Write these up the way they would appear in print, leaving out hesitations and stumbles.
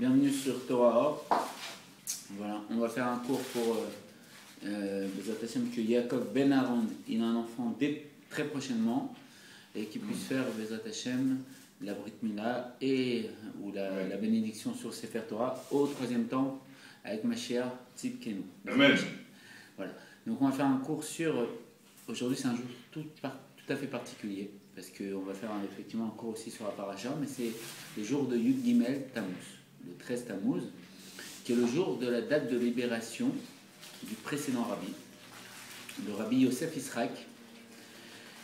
bienvenue sur Torah Or. Voilà, on va faire un cours pour Bezat Hashem, que Yaakov Ben Aaron, il a un enfant dès très prochainement et qu'il puisse faire Bezat Hashem la Brit Mila ou la bénédiction sur Sefer Torah au troisième temps avec Mashiach Tzidkenu. Amen. Voilà, donc on va faire un cours sur. Aujourd'hui, c'est un jour tout à fait particulier parce qu'on va faire effectivement un cours aussi sur la paracha, mais c'est le jour de Yud Gimel Tammuz, le 13 Tammuz, qui est le jour de la date de libération du précédent rabbi, le rabbi Yosef Israq.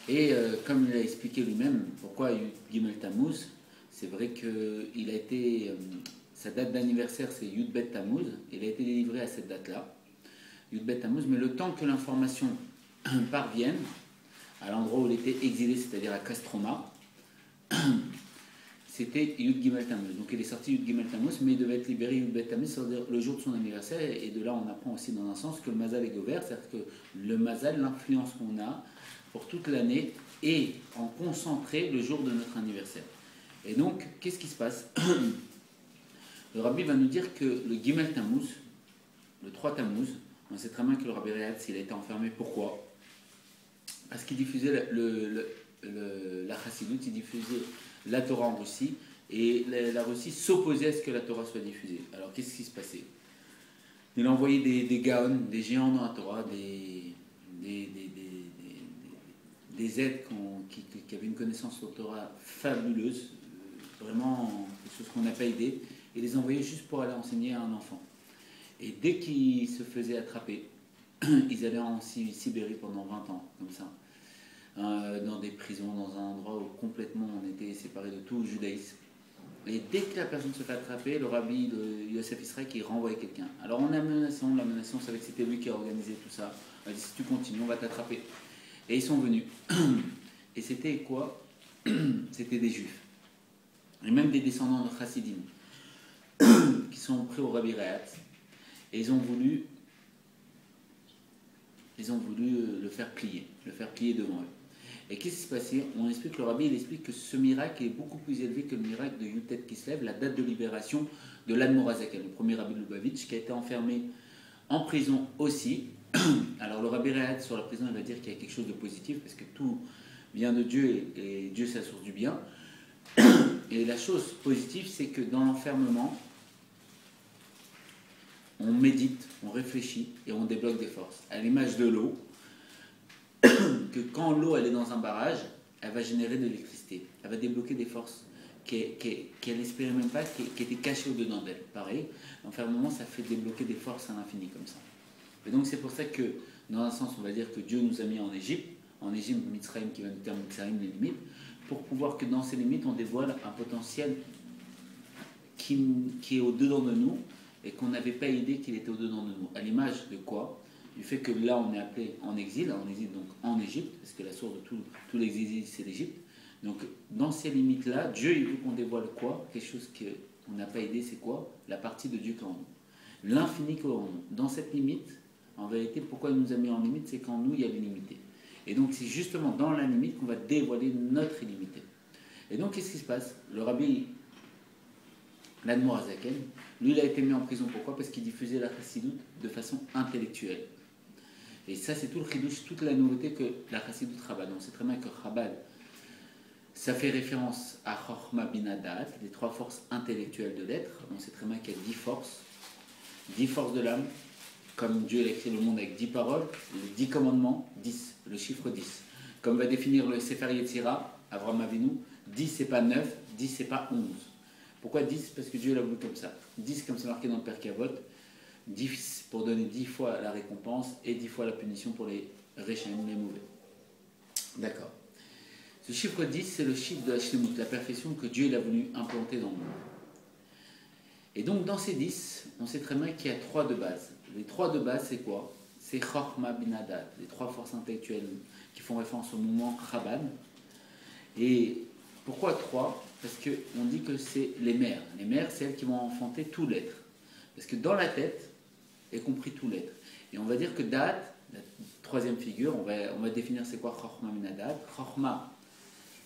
Et comme il a expliqué lui-même, pourquoi Yud Gimel Tammuz, c'est vrai que il a été, sa date d'anniversaire c'est Yud Bet Tammuz, il a été délivré à cette date-là, Yud Bet Tammuz, mais le temps que l'information parvienne à l'endroit où il était exilé, c'est-à-dire à Castroma, c'était Yud Gimel Tammuz. Donc il est sorti Yud Gimel Tammuz, mais il devait être libéré Yud Bet Tammuz, c'est-à-dire le jour de son anniversaire. Et de là, on apprend aussi dans un sens que le Mazal est ouvert, c'est-à-dire que le Mazal, l'influence qu'on a pour toute l'année, est en concentré le jour de notre anniversaire. Et donc, qu'est-ce qui se passe? Le Rabbi va nous dire que le Gimel Tammuz, le 3 Tammuz, on sait très bien que le Rabbi Rehatz, il a été enfermé. Pourquoi? Parce qu'il diffusait la Chassidut, il diffusait la Torah en Russie, et la Russie s'opposait à ce que la Torah soit diffusée. Alors qu'est-ce qui se passait? Il a envoyé des Gaon, des géants dans la Torah, des aides qui avaient une connaissance sur la Torah fabuleuse, vraiment quelque chose qu'on n'a pas aidé, et les envoyait juste pour aller enseigner à un enfant. Et dès qu'ils se faisaient attraper, ils allaient en Sibérie pendant 20 ans, comme ça, dans des prisons, dans un endroit où complètement on était séparés de tout le judaïsme. Et dès que la personne se fait attraper, le rabbi de Yosef Israq, il renvoyait quelqu'un. Alors on a menacé, on savait que c'était lui qui a organisé tout ça. On a dit, si tu continues, on va t'attraper. Et ils sont venus. Et c'était quoi? C'était des juifs. Et même des descendants de Chassidim, qui sont pris au Rabbi Rehatz. Et ils ont voulu le faire plier devant eux. Et qu'est-ce qui s'est passé? On explique, le rabbi il explique que ce miracle est beaucoup plus élevé que le miracle de Yutet Kislev, la date de libération de l'Admor Hazaken, le premier rabbi de Lubavitch, qui a été enfermé en prison aussi. Alors le rabbi Rehatz sur la prison, il va dire qu'il y a quelque chose de positif, parce que tout vient de Dieu, et Dieu c'est la source du bien. Et la chose positive, c'est que dans l'enfermement, on médite, on réfléchit et on débloque des forces. À l'image de l'eau, que quand l'eau elle est dans un barrage, elle va générer de l'électricité. Elle va débloquer des forces qu'elle n'espérait même pas, qui étaient cachées au-dedans d'elle. Pareil, l'enfermement, ça fait débloquer des forces à l'infini comme ça. Et donc c'est pour ça que, dans un sens, on va dire que Dieu nous a mis en Égypte, Mitzrayim qui va nous dire Mitzrayim, les limites, pour pouvoir que dans ces limites, on dévoile un potentiel qui est au-dedans de nous, et qu'on n'avait pas idée qu'il était au-dedans de nous. À l'image de quoi? Du fait que là, on est appelé en exil donc en Égypte, parce que la source de tous les exils, c'est l'Égypte. Donc, dans ces limites-là, Dieu, il veut qu'on dévoile quoi? Quelque chose qu'on n'a pas aidé, c'est quoi? La partie de Dieu qui est en nous. L'infini qui est en nous. Dans cette limite, en vérité, pourquoi il nous a mis en limite? C'est qu'en nous, il y a l'illimité. Et donc, c'est justement dans la limite qu'on va dévoiler notre illimité. Et donc, qu'est-ce qui se passe? Le rabbi l'Admor Hazaken, lui, il a été mis en prison. Pourquoi? Parce qu'il diffusait la Chassidut de façon intellectuelle. Et ça, c'est tout le chidouche, toute la nouveauté que la Chassidut Chabad. On sait très bien que Chabad, ça fait référence à Chochma Bina Da'at, les 3 forces intellectuelles de l'être. On sait très bien qu'il y a 10 forces de l'âme, comme Dieu a écrit le monde avec 10 paroles, les 10 commandements, 10, le chiffre 10. Comme va définir le Sefer Yetzira, Avraham Avinu, 10 c'est pas 9, 10 c'est pas 11. Pourquoi 10? Parce que Dieu l'a voulu comme ça. 10 comme c'est marqué dans le Père Kavot, 10 pour donner 10 fois la récompense et 10 fois la punition pour les réchaim, les mauvais. D'accord. Ce chiffre 10, c'est le chiffre de la Shlemut, la perfection que Dieu il a voulu implanter dans le monde. Et donc dans ces 10, on sait très bien qu'il y a 3 de base. Les 3 de base, c'est quoi? C'est Chochma Binadat, les 3 forces intellectuelles qui font référence au mouvement Chabad. Et pourquoi 3? Parce qu'on dit que c'est les mères. Les mères, c'est elles qui vont enfanter tout l'être. Parce que dans la tête est compris tout l'être. Et on va dire que Da'at, la 3e figure, on va définir c'est quoi Chochma Minadat. Chochma,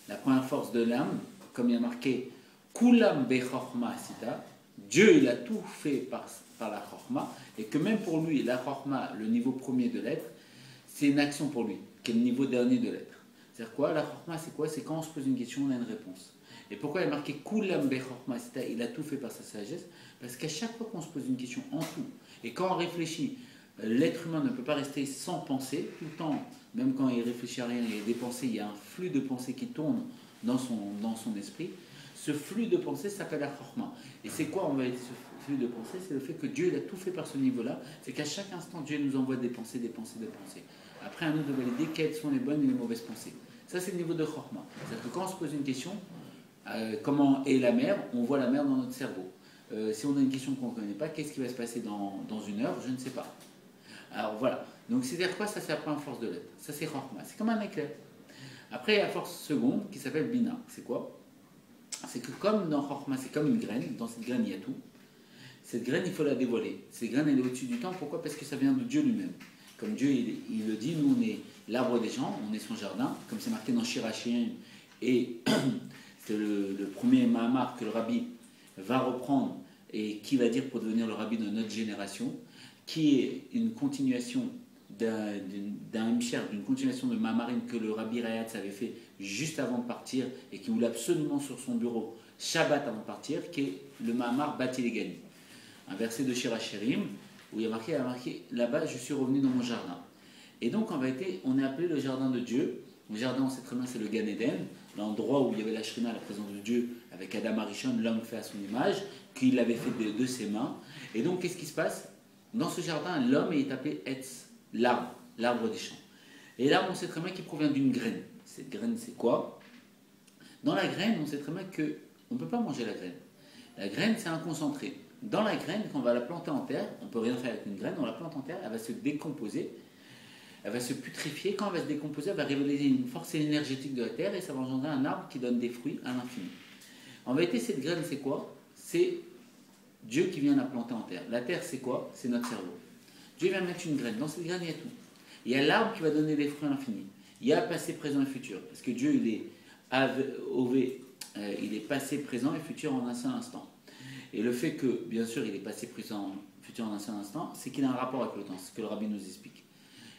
la première force de l'âme, comme il y a marqué Kulam be Chochma Asita, Dieu, il a tout fait par la Chorma, et que même pour lui, la Chorma, le niveau premier de l'être, c'est une action pour lui, qui est le niveau dernier de l'être. C'est-à-dire quoi? La Chorma, c'est quoi? C'est quand on se pose une question, on a une réponse. Et pourquoi il est marqué Kulam Be Chorma? Il a tout fait par sa sagesse. Parce qu'à chaque fois qu'on se pose une question en tout, et quand on réfléchit, l'être humain ne peut pas rester sans penser, tout le temps, même quand il réfléchit à rien, il y a des pensées, il y a un flux de pensées qui tourne dans son esprit. Ce flux de pensée s'appelle la Chorma. Et c'est quoi, on va dire, ce flux de pensée? C'est le fait que Dieu il a tout fait par ce niveau-là. C'est qu'à chaque instant, Dieu nous envoie des pensées, des pensées, des pensées. Après, à nous de valider quelles sont les bonnes et les mauvaises pensées. Ça, c'est le niveau de Chorma. C'est-à-dire que quand on se pose une question, comment est la mer? On voit la mer dans notre cerveau. Si on a une question qu'on ne connaît pas, qu'est-ce qui va se passer dans une heure? Je ne sais pas. Alors voilà. Donc c'est-à-dire quoi? Ça, c'est la première force de l'être. Ça, c'est Chorma. C'est comme un éclair. Après, il y a la force seconde qui s'appelle Bina. C'est quoi? C'est que comme dans Chorma, c'est comme une graine. Dans cette graine, il y a tout. Cette graine, il faut la dévoiler. Cette graine, elle est au-dessus du temps. Pourquoi? Parce que ça vient de Dieu lui-même. Comme Dieu, il le dit, nous, on est l'arbre des gens, on est son jardin. Comme c'est marqué dans Shirachim. Et c'est le premier Mahamar que le rabbi va reprendre et qui va dire pour devenir le rabbi de notre génération, qui est une continuation d'un Himshar, d'une continuation de Mahamarim que le rabbi Rayatz avait fait juste avant de partir et qui voulait absolument sur son bureau Shabbat avant de partir, qui est le Mahamar Batilegani. Un verset de Shirachirim où il y a marqué là-bas, je suis revenu dans mon jardin. Et donc en vérité, on est appelé le jardin de Dieu. Le jardin, on sait très bien, c'est le Gan Eden, l'endroit où il y avait la Shrina, la présence de Dieu, avec Adam Arishon, l'homme fait à son image, qu'il avait fait de ses mains. Et donc, qu'est-ce qui se passe? Dans ce jardin, l'homme est appelé Etz, l'arbre des champs. Et l'arbre, on sait très bien qu'il provient d'une graine. Cette graine, c'est quoi? Dans la graine, on sait très bien qu'on ne peut pas manger la graine. La graine, c'est un concentré. Dans la graine, quand on va la planter en terre, on ne peut rien faire avec une graine, on la plante en terre, elle va se décomposer, elle va se putrifier. Quand elle va se décomposer, elle va révéler une force énergétique de la terre et ça va engendrer un arbre qui donne des fruits à l'infini. En vérité, cette graine, c'est quoi? C'est Dieu qui vient la planter en terre. La terre, c'est quoi? C'est notre cerveau. Dieu vient mettre une graine. Dans cette graine, il y a tout. Il y a l'arbre qui va donner des fruits à l'infini. Il y a passé, présent et futur. Parce que Dieu, il est passé, présent et futur en un seul instant. Et le fait que, bien sûr, il est passé, présent, futur en un seul instant, c'est qu'il a un rapport avec le temps. C'est ce que le rabbi nous explique.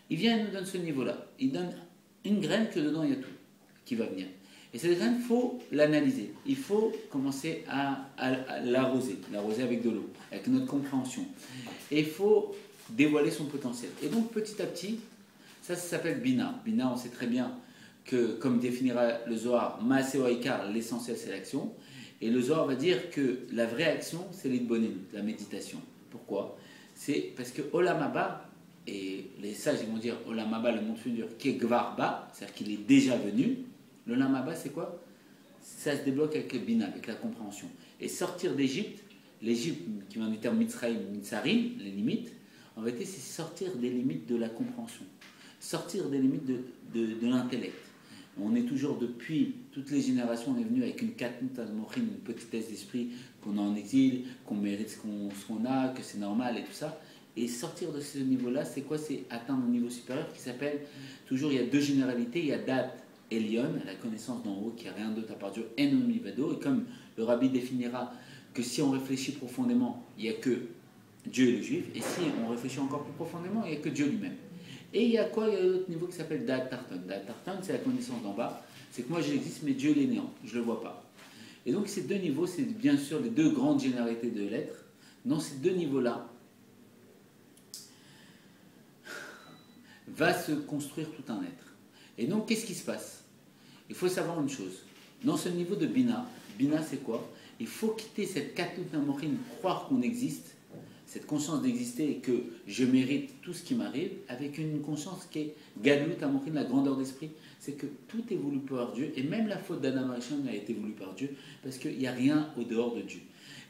Il vient et nous donne ce niveau-là. Il donne une graine que dedans, il y a tout qui va venir. Et cette graine, il faut l'analyser. Il faut commencer à l'arroser avec de l'eau, avec notre compréhension. Et il faut dévoiler son potentiel. Et donc, petit à petit, ça s'appelle Bina. Bina, on sait très bien que, comme définira le Zohar, Maaseh Aikar, l'essentiel, c'est l'action. Et le Zohar va dire que la vraie action, c'est l'idbonim, la méditation. Pourquoi? C'est parce que Olam Haba, et les sages ils vont dire Olam Haba, le monde futur, qui est Gvar Ba, c'est-à-dire qu'il est déjà venu. L'Olam Haba, c'est quoi? Ça se débloque avec le Bina, avec la compréhension. Et sortir d'Égypte, l'Égypte qui vient du terme Mitzraïm, Mitzarim, les limites, en vérité, c'est sortir des limites de la compréhension, sortir des limites de l'intellect. On est toujours, depuis toutes les générations, on est venu avec une katnut al-mochin, une petitesse d'esprit, qu'on est en exil, qu'on mérite ce qu'on a, que c'est normal et tout ça. Et sortir de ce niveau-là, c'est quoi? C'est atteindre un niveau supérieur qui s'appelle, toujours, il y a deux généralités, il y a Dat et Lyon, la connaissance d'en haut, qui n'a rien d'autre à part Dieu, et non Mivado. Et comme le rabbi définira que si on réfléchit profondément, il n'y a que Dieu et le juif, et si on réfléchit encore plus profondément, il n'y a que Dieu lui-même. Et il y a quoi? Il y a l'autre niveau qui s'appelle Da'at Tarton. Da'at Tarton, c'est la connaissance d'en bas. C'est que moi j'existe, mais Dieu il est néant. Je ne le vois pas. Et donc ces deux niveaux, c'est bien sûr les deux grandes généralités de l'être. Dans ces deux niveaux-là, va se construire tout un être. Et donc qu'est-ce qui se passe? Il faut savoir une chose. Dans ce niveau de Bina, Bina c'est quoi? Il faut quitter cette katut namorine, croire qu'on existe, cette conscience d'exister et que je mérite tout ce qui m'arrive, avec une conscience qui est Galut Amorine, la grandeur d'esprit, c'est que tout est voulu par Dieu, et même la faute d'Adam Arishon a été voulue par Dieu, parce qu'il n'y a rien au dehors de Dieu.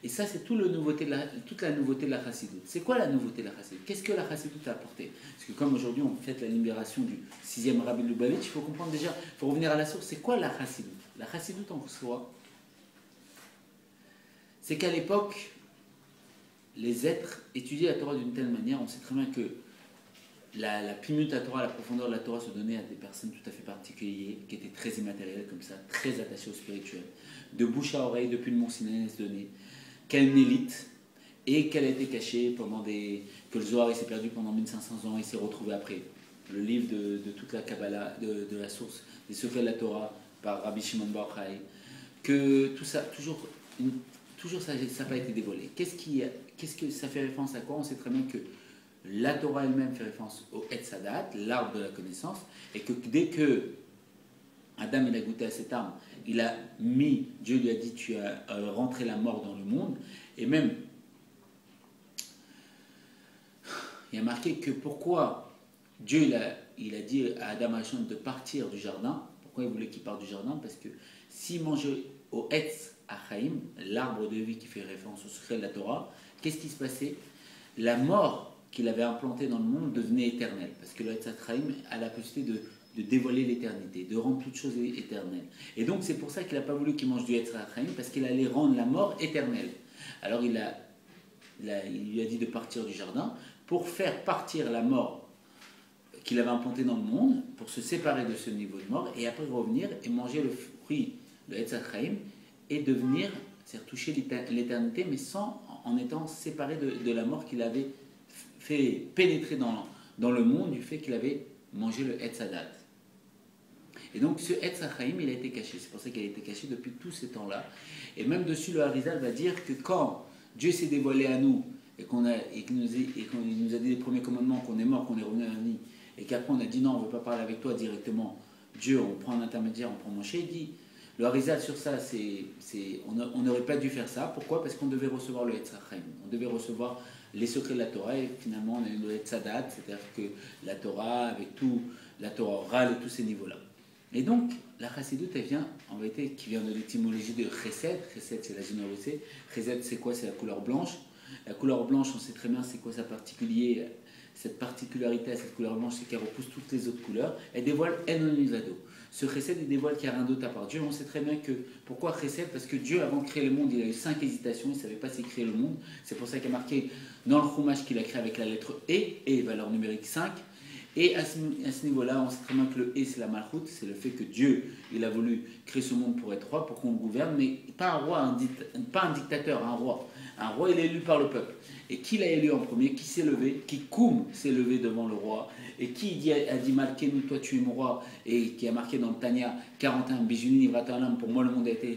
Et ça, c'est toute la nouveauté de la Chassidoute. C'est quoi la nouveauté de la Chassidoute? Qu'est-ce que la Chassidoute a apporté? Parce que comme aujourd'hui on fête la libération du 6e Rabbi Lubavitch, il faut comprendre déjà, il faut revenir à la source, c'est quoi la Chassidoute? La Chassidoute en soi, c'est qu'à l'époque, les êtres étudiaient la Torah d'une telle manière, on sait très bien que la pimut à Torah, la profondeur de la Torah se donnait à des personnes tout à fait particulières, qui étaient très immatérielles comme ça, très attachées au spirituel. De bouche à oreille, depuis le Mont Sinaï se donnait. qu'elle n'élite et qu'elle a été cachée que le Zohar s'est perdu pendant 1500 ans et s'est retrouvé après. Le livre de toute la Kabbalah, de la source des secrets de la Torah par Rabbi Shimon Bar Yochai, que tout ça, toujours ça n'a pas été dévoilé. Qu'est-ce que ça fait référence à quoi? On sait très bien que la Torah elle-même fait référence au Etz Hadat, l'arbre de la connaissance, et que dès que Adam il a goûté à cette arme, Dieu lui a dit tu as rentré la mort dans le monde, et même il y a marqué que pourquoi Dieu il a dit à Adam Hachon de partir du jardin. Pourquoi il voulait qu'il parte du jardin? Parce que s'il mangeait au Etz Hachaim, l'arbre de vie qui fait référence au secret de la Torah, qu'est-ce qui se passait? La mort qu'il avait implantée dans le monde devenait éternelle. Parce que le Etz Hachaim a la possibilité de dévoiler l'éternité, de rendre toute chose éternelle. Et donc c'est pour ça qu'il n'a pas voulu qu'il mange du Etz Hachaim, parce qu'il allait rendre la mort éternelle. Alors il lui a dit de partir du jardin pour faire partir la mort qu'il avait implanté dans le monde, pour se séparer de ce niveau de mort, et après revenir et manger le fruit, le Etz Hachaim, et devenir, c'est-à-dire toucher l'éternité, mais en étant séparé de la mort qu'il avait fait pénétrer dans le monde du fait qu'il avait mangé le Etz Hadat. Et donc ce Etz Hachaim, il a été caché. C'est pour ça qu'il a été caché depuis tous ces temps-là. Et même dessus, le Harizal va dire que quand Dieu s'est dévoilé à nous, et qu'il nous a dit les premiers commandements, qu'on est mort, qu'on est revenu à la vie, et qu'après on a dit non, on ne veut pas parler avec toi directement, Dieu, on prend un intermédiaire, on prend Moshe, il dit, le Harizal sur ça, on n'aurait pas dû faire ça. Pourquoi? Parce qu'on devait recevoir le Etz Hachaim, on devait recevoir les secrets de la Torah, et finalement on a eu le Etz Hadat, c'est-à-dire que la Torah, avec tout, la Torah orale et tous ces niveaux-là. Et donc, la Chassidut, elle vient, en vérité, qui vient de l'étymologie de Chesed. Chesed, c'est la générosité. Chesed, c'est quoi? C'est la couleur blanche. La couleur blanche, on sait très bien c'est quoi cette particularité à cette couleur blanche, c'est qu'elle repousse toutes les autres couleurs. Elle dévoile Enon Milvado. Ce Chesed, il dévoile qu'il n'y a rien d'autre à part Dieu. On sait très bien que, pourquoi Chesed? Parce que Dieu, avant de créer le monde, il a eu 5 hésitations, il ne savait pas s'il créait le monde. C'est pour ça qu'il y a marqué dans le Chumash qu'il a créé avec la lettre E, valeur numérique 5. Et à ce niveau-là, on sait très bien que le E, c'est la malchoute, c'est le fait que Dieu, il a voulu créer ce monde pour être roi, pour qu'on le gouverne, mais pas un roi, pas un dictateur, un roi. Un roi, il est élu par le peuple. Et qui l'a élu en premier? Qui s'est levé? Qui Koum s'est levé devant le roi? Et qui a dit Malkénou, toi tu es mon roi? Et qui a marqué dans le Tanya 41, Bijuni, Vratalam, pour moi le monde a été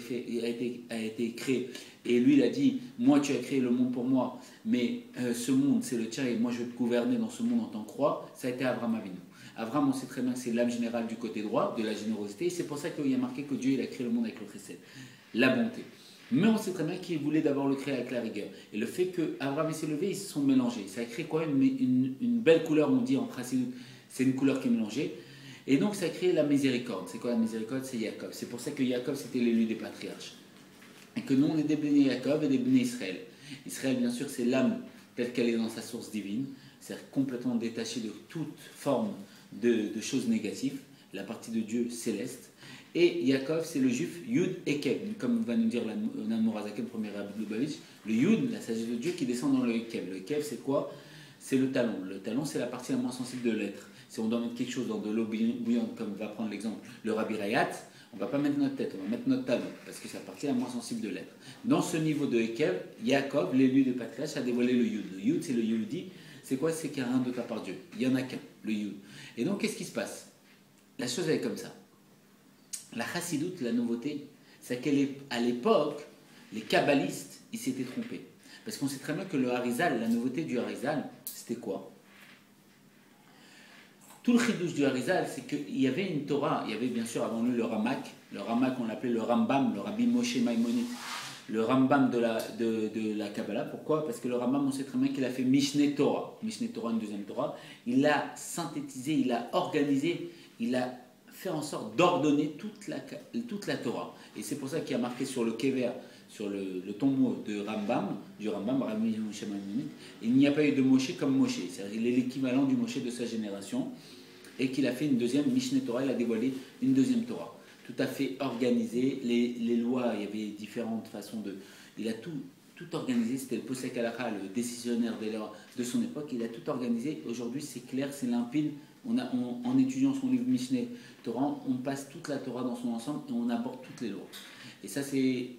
créé. Et lui, il a dit, moi tu as créé le monde pour moi, mais ce monde c'est le tien et moi je vais te gouverner dans ce monde en tant que roi. Ça a été Abraham Avinu. Abraham, on sait très bien que c'est l'âme générale du côté droit, de la générosité. Et c'est pour ça qu'il y a marqué que Dieu il a créé le monde avec le chesed, la bonté. Mais on sait très bien qu'il voulait d'abord le créer avec la rigueur. Et le fait qu'Abraham s'est levé, ils se sont mélangés. Ça a créé quoi? Une belle couleur, on dit en principe, c'est une couleur qui est mélangée. Et donc ça a créé la miséricorde. C'est quoi la miséricorde? C'est Jacob. C'est pour ça que Jacob c'était l'élu des patriarches. Et que nous on est des bénis Jacob et des bénis Israël. Israël, bien sûr, c'est l'âme telle qu'elle est dans sa source divine. C'est-à-dire complètement détachée de toute forme de choses négatives. La partie de Dieu céleste. Et Yaakov, c'est le juif Yud Ekeb, comme va nous dire l'Anmorazaken, premier rabbi de Lubavitch, le Yud, la sagesse de Dieu qui descend dans le Ekeb. Le Ekeb, c'est quoi? C'est le talon. Le talon, c'est la partie la moins sensible de l'être. Si on doit mettre quelque chose dans de l'eau bouillante, comme va prendre l'exemple le Rabbi Rayat, on ne va pas mettre notre tête, on va mettre notre talon, parce que c'est la partie la moins sensible de l'être. Dans ce niveau de Ekeb, Yaakov, l'élu de patriarche, a dévoilé le Yud. Le Yud, c'est le Yehudi. C'est quoi? C'est qu'il n'y a rien d'autre à part Dieu. Il n'y en a qu'un, le Yud. Et donc, qu'est-ce qui se passe? La chose est comme ça. La chassidoute, la nouveauté, c'est qu'à l'époque, les kabbalistes, ils s'étaient trompés. Parce qu'on sait très bien que le Harizal, la nouveauté du Harizal, c'était quoi? Tout le chidouche du Harizal, c'est qu'il y avait une Torah, il y avait bien sûr avant lui le Ramak, on l'appelait le Rambam, le Rabbi Moshe Maïmonide, le Rambam de la Kabbalah. Pourquoi? Parce que le Rambam, on sait très bien qu'il a fait Mishneh Torah, une deuxième Torah. Il l'a synthétisé, il l'a organisé, il a fait en sorte d'ordonner toute la Torah. Et c'est pour ça qu'il y a marqué sur le kever, sur le tombeau du Rambam, Rabbi Moshe Maïmonide, il n'y a pas eu de Moshe comme Moshe. C'est-à-dire il est l'équivalent du Moshe de sa génération. Et qu'il a fait une deuxième Mishneh Torah, il a dévoilé une deuxième Torah. Tout à fait organisé, les lois, il y avait différentes façons de... Il a tout organisé, c'était le Posek Halakha, le décisionnaire de son époque, il a tout organisé. Aujourd'hui, c'est clair, c'est limpide. En étudiant son livre Mishneh Torah, on passe toute la Torah dans son ensemble et on aborde toutes les lois. Et ça, c'est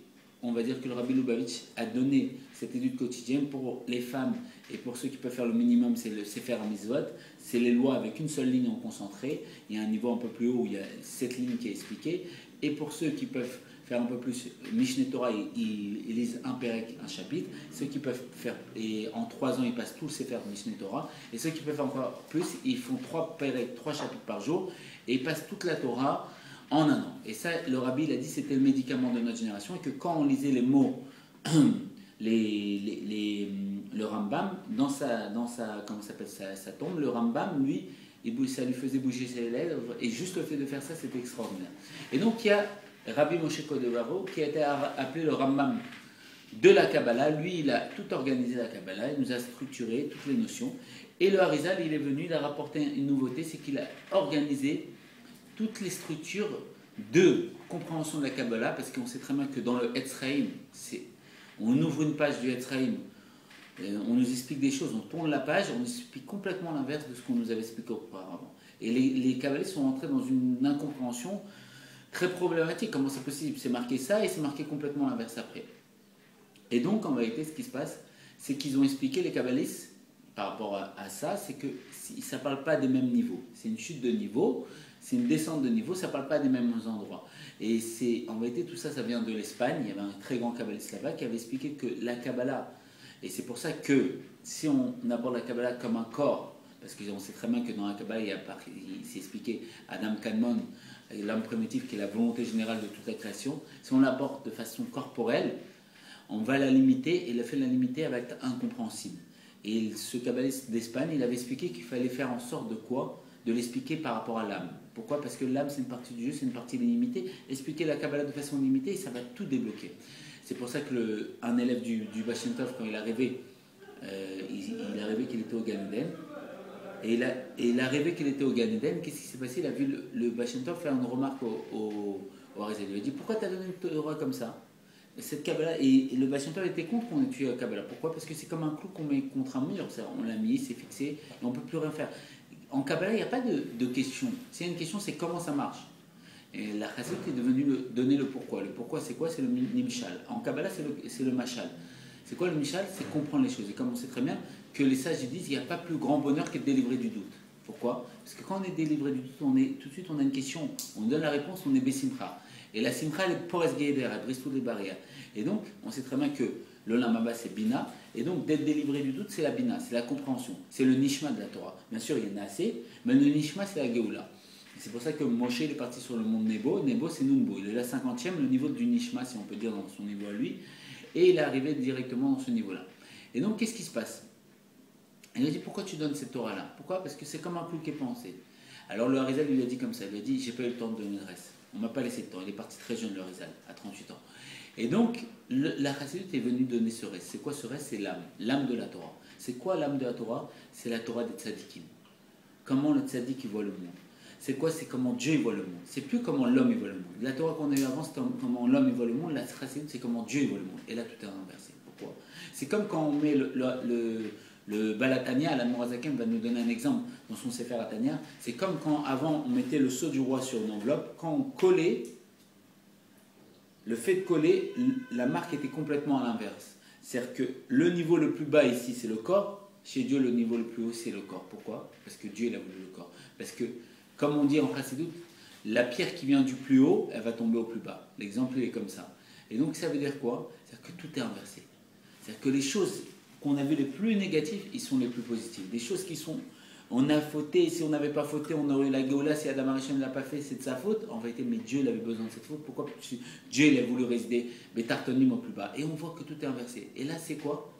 on va dire que le Rabbi Lubavitch a donné cette étude quotidienne pour les femmes et pour ceux qui peuvent faire le minimum, c'est le Sefer HaMitzvot, c'est les lois avec une seule ligne en concentré. Il y a un niveau un peu plus haut où il y a cette ligne qui est expliquée. Et pour ceux qui peuvent faire un peu plus Mishneh Torah, ils lisent un Pérec, un chapitre. Ceux qui peuvent faire, et en 3 ans, ils passent tout le Sefer Mishneh Torah. Et ceux qui peuvent faire encore plus, ils font 3 Pérec, 3 chapitres par jour, et ils passent toute la Torah en un an. Et ça, le Rabbi, il a dit, c'était le médicament de notre génération, et que quand on lisait les mots, le Rambam, dans sa comment s'appelle, sa tombe, le Rambam, lui, ça lui faisait bouger ses lèvres, et juste le fait de faire ça, c'était extraordinaire. Et donc, il y a Rabbi Moshe Cordovero, qui a été appelé le Rambam de la Kabbalah. Lui, il a tout organisé la Kabbalah, il nous a structuré toutes les notions. Et le Harizal, il est venu, il a rapporté une nouveauté, c'est qu'il a organisé toutes les structures de compréhension de la Kabbalah, parce qu'on sait très bien que dans le Etzraïm, on ouvre une page du Etzraïm, on nous explique des choses, on tourne la page, on nous explique complètement l'inverse de ce qu'on nous avait expliqué auparavant. Et les kabbalistes sont entrés dans une incompréhension très problématique. Comment c'est possible? C'est marqué ça et c'est marqué complètement l'inverse après. Et donc, en vérité, ce qui se passe, c'est qu'ils ont expliqué, les kabbalistes, par rapport à ça, c'est que ça ne parle pas des mêmes niveaux. C'est une chute de niveau, c'est une descente de niveau, ça ne parle pas des mêmes endroits. Et en vérité, tout ça, ça vient de l'Espagne. Il y avait un très grand kabbaliste là-bas qui avait expliqué que la Kabbalah, et c'est pour ça que si on aborde la Kabbalah comme un corps, parce qu'on sait très bien que dans la Kabbalah, il s'est expliqué Adam Kadmon, l'homme primitif qui est la volonté générale de toute la création, si on l'aborde de façon corporelle, on va la limiter, et le fait de la limiter va être incompréhensible. Et ce kabbaliste d'Espagne, il avait expliqué qu'il fallait faire en sorte de quoi? De l'expliquer par rapport à l'âme. Pourquoi? Parce que l'âme, c'est une partie du jeu, c'est une partie limitée. Expliquer la Kabbalah de façon limitée, ça va tout débloquer. C'est pour ça qu'un élève du Baal Shem Tov, quand il est arrivé, il est arrivé qu'il était au Gan Eden. Et il a rêvé qu'il était au Gan Eden. Qu'est-ce qui s'est passé? Il a vu le Baal Shem Tov faire une remarque au Harizal. Il lui a dit: pourquoi tu as donné une Torah comme ça? Cette Kabbalah, et le Baal Shem Tov était contre qu'on étudie la Kabbalah. Pourquoi? Parce que c'est comme un clou qu'on met contre un mur. On l'a mis, c'est fixé, et on ne peut plus rien faire. En Kabbalah, il n'y a pas de question. S'il y a une question, c'est comment ça marche. Et la chassidut est devenue donner le pourquoi. Le pourquoi, c'est quoi? C'est le nimshal. En Kabbalah, c'est le mashal. C'est quoi le mishal? C'est comprendre les choses. Et comme on sait très bien que les sages disent, il n'y a pas plus grand bonheur qu'être délivré du doute. Pourquoi? Parce que quand on est délivré du doute, tout de suite on a une question, on donne la réponse, on est bessimcha. Et la simcha, elle est pores geider, elle brise toutes les barrières. Et donc, on sait très bien que le lamaba, c'est bina. Et donc, d'être délivré du doute, c'est la bina, c'est la compréhension. C'est le nishma de la Torah. Bien sûr, il y en a assez, mais le nishma, c'est la geoula. C'est pour ça que Moshe est parti sur le monde Nebo. Nebo, c'est Nunbo. Il est la 50e, le niveau du nishma, si on peut dire, dans son niveau à lui. Et il est arrivé directement dans ce niveau-là. Et donc, qu'est-ce qui se passe? Il lui a dit: pourquoi tu donnes cette Torah-là? Pourquoi? Parce que c'est comme un clou qui est pensé. Alors le Harizal lui a dit comme ça, il lui a dit: j'ai pas eu le temps de donner le reste. On m'a pas laissé le temps. Il est parti très jeune, le Harizal, à 38 ans. Et donc, la chassidut est venue donner ce reste. C'est quoi ce reste? C'est l'âme de la Torah. C'est quoi l'âme de la Torah? C'est la Torah des tzadikim. Comment le tzadik voit le monde. C'est quoi? C'est comment Dieu voit le monde. C'est plus comment l'homme voit le monde. La Torah qu'on a eu avant, c'est comment l'homme voit le monde. La chassidut, c'est comment Dieu voit le monde. Et là, tout est inversé. Pourquoi? C'est comme quand on met le Balatania, Alan Morazaken va nous donner un exemple dans son Sefer Atania. C'est comme quand avant on mettait le sceau du roi sur une enveloppe, quand on collait, le fait de coller, la marque était complètement à l'inverse. C'est-à-dire que le niveau le plus bas ici, c'est le corps. Chez Dieu, le niveau le plus haut, c'est le corps. Pourquoi? Parce que Dieu, il a voulu le corps. Parce que, comme on dit en chassidut, la pierre qui vient du plus haut, elle va tomber au plus bas. L'exemple est comme ça. Et donc, ça veut dire quoi? C'est-à-dire que tout est inversé. C'est-à-dire que les choses qu'on a vues les plus négatives, ils sont les plus positives. Des choses qui sont, on a fauté, si on n'avait pas fauté, on aurait eu la Géoula, si Adam Arishon ne l'a pas fait, c'est de sa faute. En vérité, mais Dieu il avait besoin de cette faute. Pourquoi? Dieu il a voulu résider Betartonim au plus bas. Et on voit que tout est inversé. Et là, c'est quoi?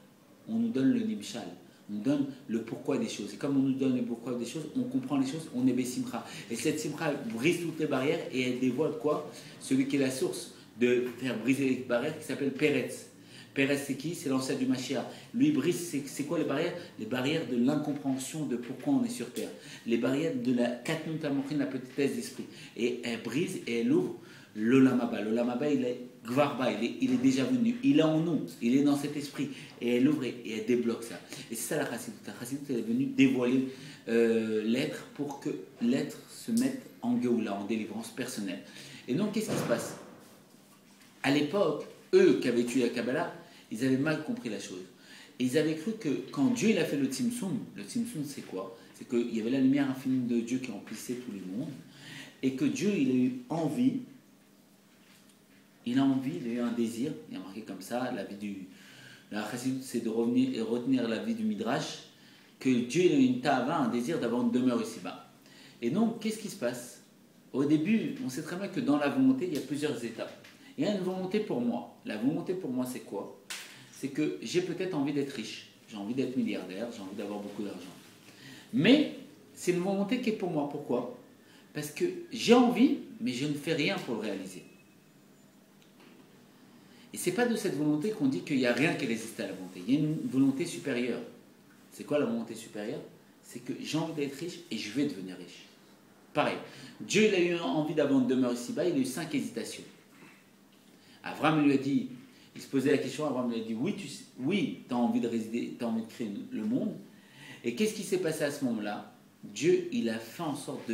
On nous donne le Nimshal. On nous donne le pourquoi des choses. Et comme on nous donne le pourquoi des choses, on comprend les choses, on est Bessimcha. Et cette Simcha brise toutes les barrières et elle dévoile quoi? Celui qui est la source de faire briser les barrières, qui s'appelle Peretz. Peretz, c'est qui? C'est l'ancêtre du Mashiach. Lui, brise, c'est quoi les barrières? Les barrières de l'incompréhension de pourquoi on est sur Terre. Les barrières de la Katnut Amochin, la petitesse d'esprit. Et elle brise et elle ouvre l'Olamaba. L'Olamaba, il est Gvarba, il est déjà venu. Il est en nous, il est dans cet esprit. Et elle ouvre et elle débloque ça. Et c'est ça la chassidut. La chassidut, elle est venue dévoiler l'être pour que l'être se mette en Géoula, en délivrance personnelle. Et donc, qu'est-ce qui se passe? À l'époque, eux qui avaient étudié la Kabbalah, ils avaient mal compris la chose. Et ils avaient cru que quand Dieu il a fait le Tzimtzum c'est quoi? C'est qu'il y avait la lumière infinie de Dieu qui remplissait tous les mondes, et que Dieu il a eu envie, il a eu un désir, il a marqué comme ça, la chassidut c'est de revenir et retenir la vie du Midrash, que Dieu il a eu une tava, un désir d'avoir une demeure ici-bas. Et donc, qu'est-ce qui se passe? Au début, on sait très bien que dans la volonté, il y a plusieurs étapes. Il y a une volonté pour moi. La volonté pour moi, c'est quoi? C'est que j'ai peut-être envie d'être riche, j'ai envie d'être milliardaire, j'ai envie d'avoir beaucoup d'argent. Mais c'est une volonté qui est pour moi. Pourquoi? Parce que j'ai envie, mais je ne fais rien pour le réaliser. Et c'est pas de cette volonté qu'on dit qu'il n'y a rien qui résiste à la volonté. Il y a une volonté supérieure. C'est quoi la volonté supérieure? C'est que j'ai envie d'être riche et je vais devenir riche. Pareil, Dieu il a eu envie d'avoir une demeure ici-bas, il a eu 5 hésitations. Abraham lui a dit, il se posait la question, Abraham lui a dit, oui, tu as envie de résider, tu as envie de créer le monde. Et qu'est-ce qui s'est passé à ce moment-là? Dieu, il a fait en sorte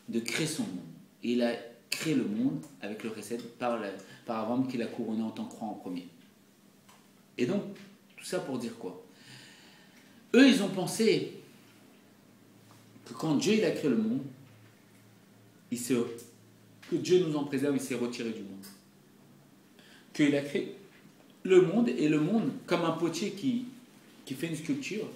de créer son monde. Et il a créé le monde avec le Chesed par Abraham qui l'a couronné en tant que croix en premier. Et donc, tout ça pour dire quoi? Eux, ils ont pensé que quand Dieu il a créé le monde, que Dieu nous en préserve, il s'est retiré du monde. Qu'il a créé le monde, et le monde, comme un potier qui fait une sculpture,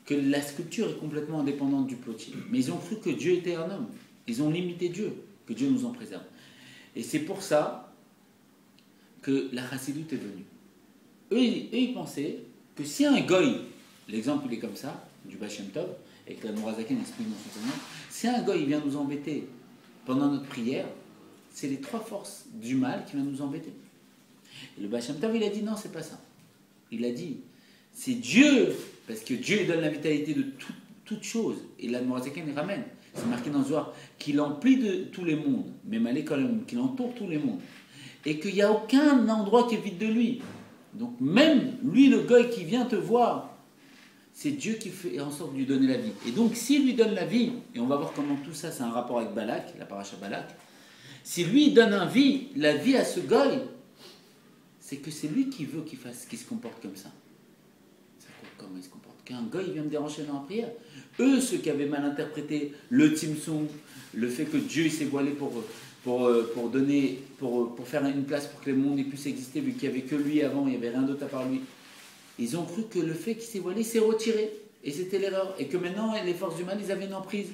que la sculpture est complètement indépendante du potier. Mais ils ont cru que Dieu était un homme. Ils ont limité Dieu, que Dieu nous en préserve. Et c'est pour ça que la chassidut est venue. Eux, ils pensaient que si un goy, l'exemple il est comme ça, du Baal Shem Tov, et que la Nourazaken explique dans son enseignement, si un goy vient nous embêter pendant notre prière, c'est les 3 forces du mal qui viennent nous embêter. Et le Baal Shem Tov, il a dit non, c'est pas ça. Il a dit, c'est Dieu, parce que Dieu donne la vitalité de toute chose, et la Nourazaken il ramène. C'est marqué dans le Zohar qu'il emplit de tous les mondes, même à l'école, qu'il entoure tous les mondes, et qu'il n'y a aucun endroit qui est vide de lui. Donc même lui, le goy qui vient te voir, c'est Dieu qui fait en sorte de lui donner la vie. Et donc s'il lui donne la vie, et on va voir comment tout ça c'est un rapport avec Balak, la paracha Balak, si lui donne la vie à ce goy, c'est que c'est lui qui veut qu'il se comporte comme ça. Comment il se comporte? Qu'un goy vient me déranger dans la prière. Eux, ceux qui avaient mal interprété le Tzimtzum, le fait que Dieu s'est voilé pour faire une place pour que le monde puisse exister, vu qu'il n'y avait que lui avant, il n'y avait rien d'autre à part lui. Ils ont cru que le fait qu'il s'est voilé s'est retiré. Et c'était l'erreur. Et que maintenant, les forces humaines, ils avaient une emprise.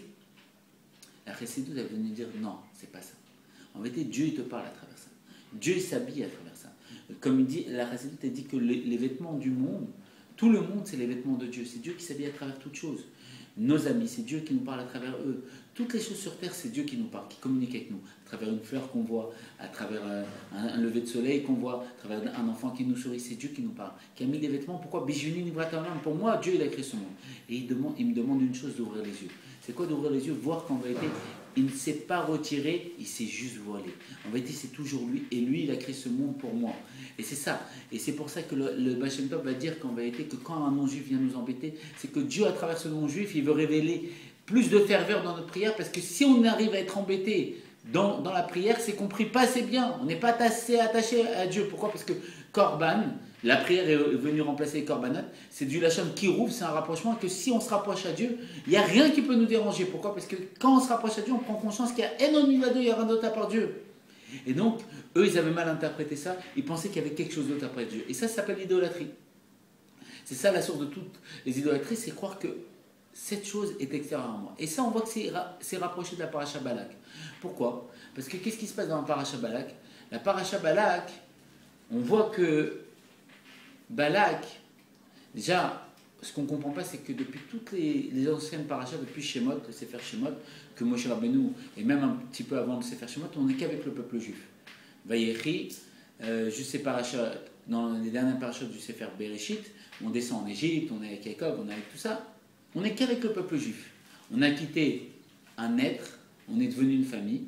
La chassidut, elle venait dire non, c'est pas ça. En vérité, Dieu, il te parle à travers ça. Dieu, il s'habille à travers ça. Comme il dit, la chassidut, elle dit que les vêtements du monde, tout le monde, c'est les vêtements de Dieu. C'est Dieu qui s'habille à travers toutes choses. Nos amis, c'est Dieu qui nous parle à travers eux. Toutes les choses sur terre, c'est Dieu qui nous parle, qui communique avec nous. À travers une fleur qu'on voit, à travers un lever de soleil qu'on voit, à travers un enfant qui nous sourit, c'est Dieu qui nous parle. Qui a mis des vêtements, pourquoi Bijuni Nibratalam? Pour moi, Dieu, il a créé ce monde. Et il me demande une chose, d'ouvrir les yeux. C'est quoi d'ouvrir les yeux? Voir qu'en vérité, il ne s'est pas retiré, il s'est juste voilé. En vérité, c'est toujours lui. Et lui, il a créé ce monde pour moi. Et c'est ça. Et c'est pour ça que le Baal Shem Tov va dire qu'en vérité, que quand un non-juif vient nous embêter, c'est que Dieu, à travers ce non-juif, il veut révéler plus de ferveur dans notre prière, parce que si on arrive à être embêté dans la prière, c'est qu'on prie pas assez bien. On n'est pas assez attaché à Dieu. Pourquoi? Parce que Korban, la prière est venue remplacer les Korbanot, c'est du Lachon Kirouv, c'est un rapprochement, que si on se rapproche à Dieu, il n'y a rien qui peut nous déranger. Pourquoi? Parce que quand on se rapproche à Dieu, on prend conscience qu'il y a énormément il y a rien d'autre à part Dieu. Et donc, eux, ils avaient mal interprété ça, ils pensaient qu'il y avait quelque chose d'autre après Dieu. Et ça s'appelle l'idolâtrie. C'est ça la source de toutes les idolâtries, c'est croire que cette chose est extérieure à moi. Et ça, on voit que c'est rapproché de la paracha Balak. Pourquoi? Parce que qu'est-ce qui se passe dans la paracha Balak? La paracha Balak, on voit que Balak, déjà, ce qu'on ne comprend pas, c'est que depuis toutes les anciennes parachas, depuis Shemot, le Sefer Shemot, que Moshe Rabbeinu, et même un petit peu avant le Sefer Shemot, on n'est qu'avec le peuple juif. Vayechi, juste ces parachas, dans les dernières parachas du Sefer Bereshit, on descend en Égypte, on est avec Jacob, on est avec tout ça. On n'est qu'avec le peuple juif. On a quitté un être, on est devenu une famille,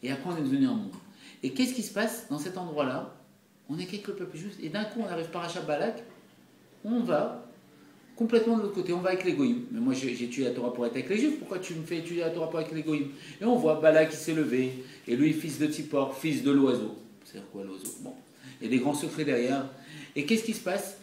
et après on est devenu un monde. Et qu'est-ce qui se passe dans cet endroit-là? On est qu'avec le peuple juif, et d'un coup on arrive par Balak, on va complètement de l'autre côté, on va avec les goïms. Mais moi j'ai étudié la Torah pour être avec les juifs, pourquoi tu me fais étudier la Torah pour être avec les goïms? Et on voit Balak qui s'est levé, et lui fils de Tzipor, fils de l'oiseau. C'est-à-dire quoi l'oiseau? Bon. Il y a des grands secrets derrière. Et qu'est-ce qui se passe?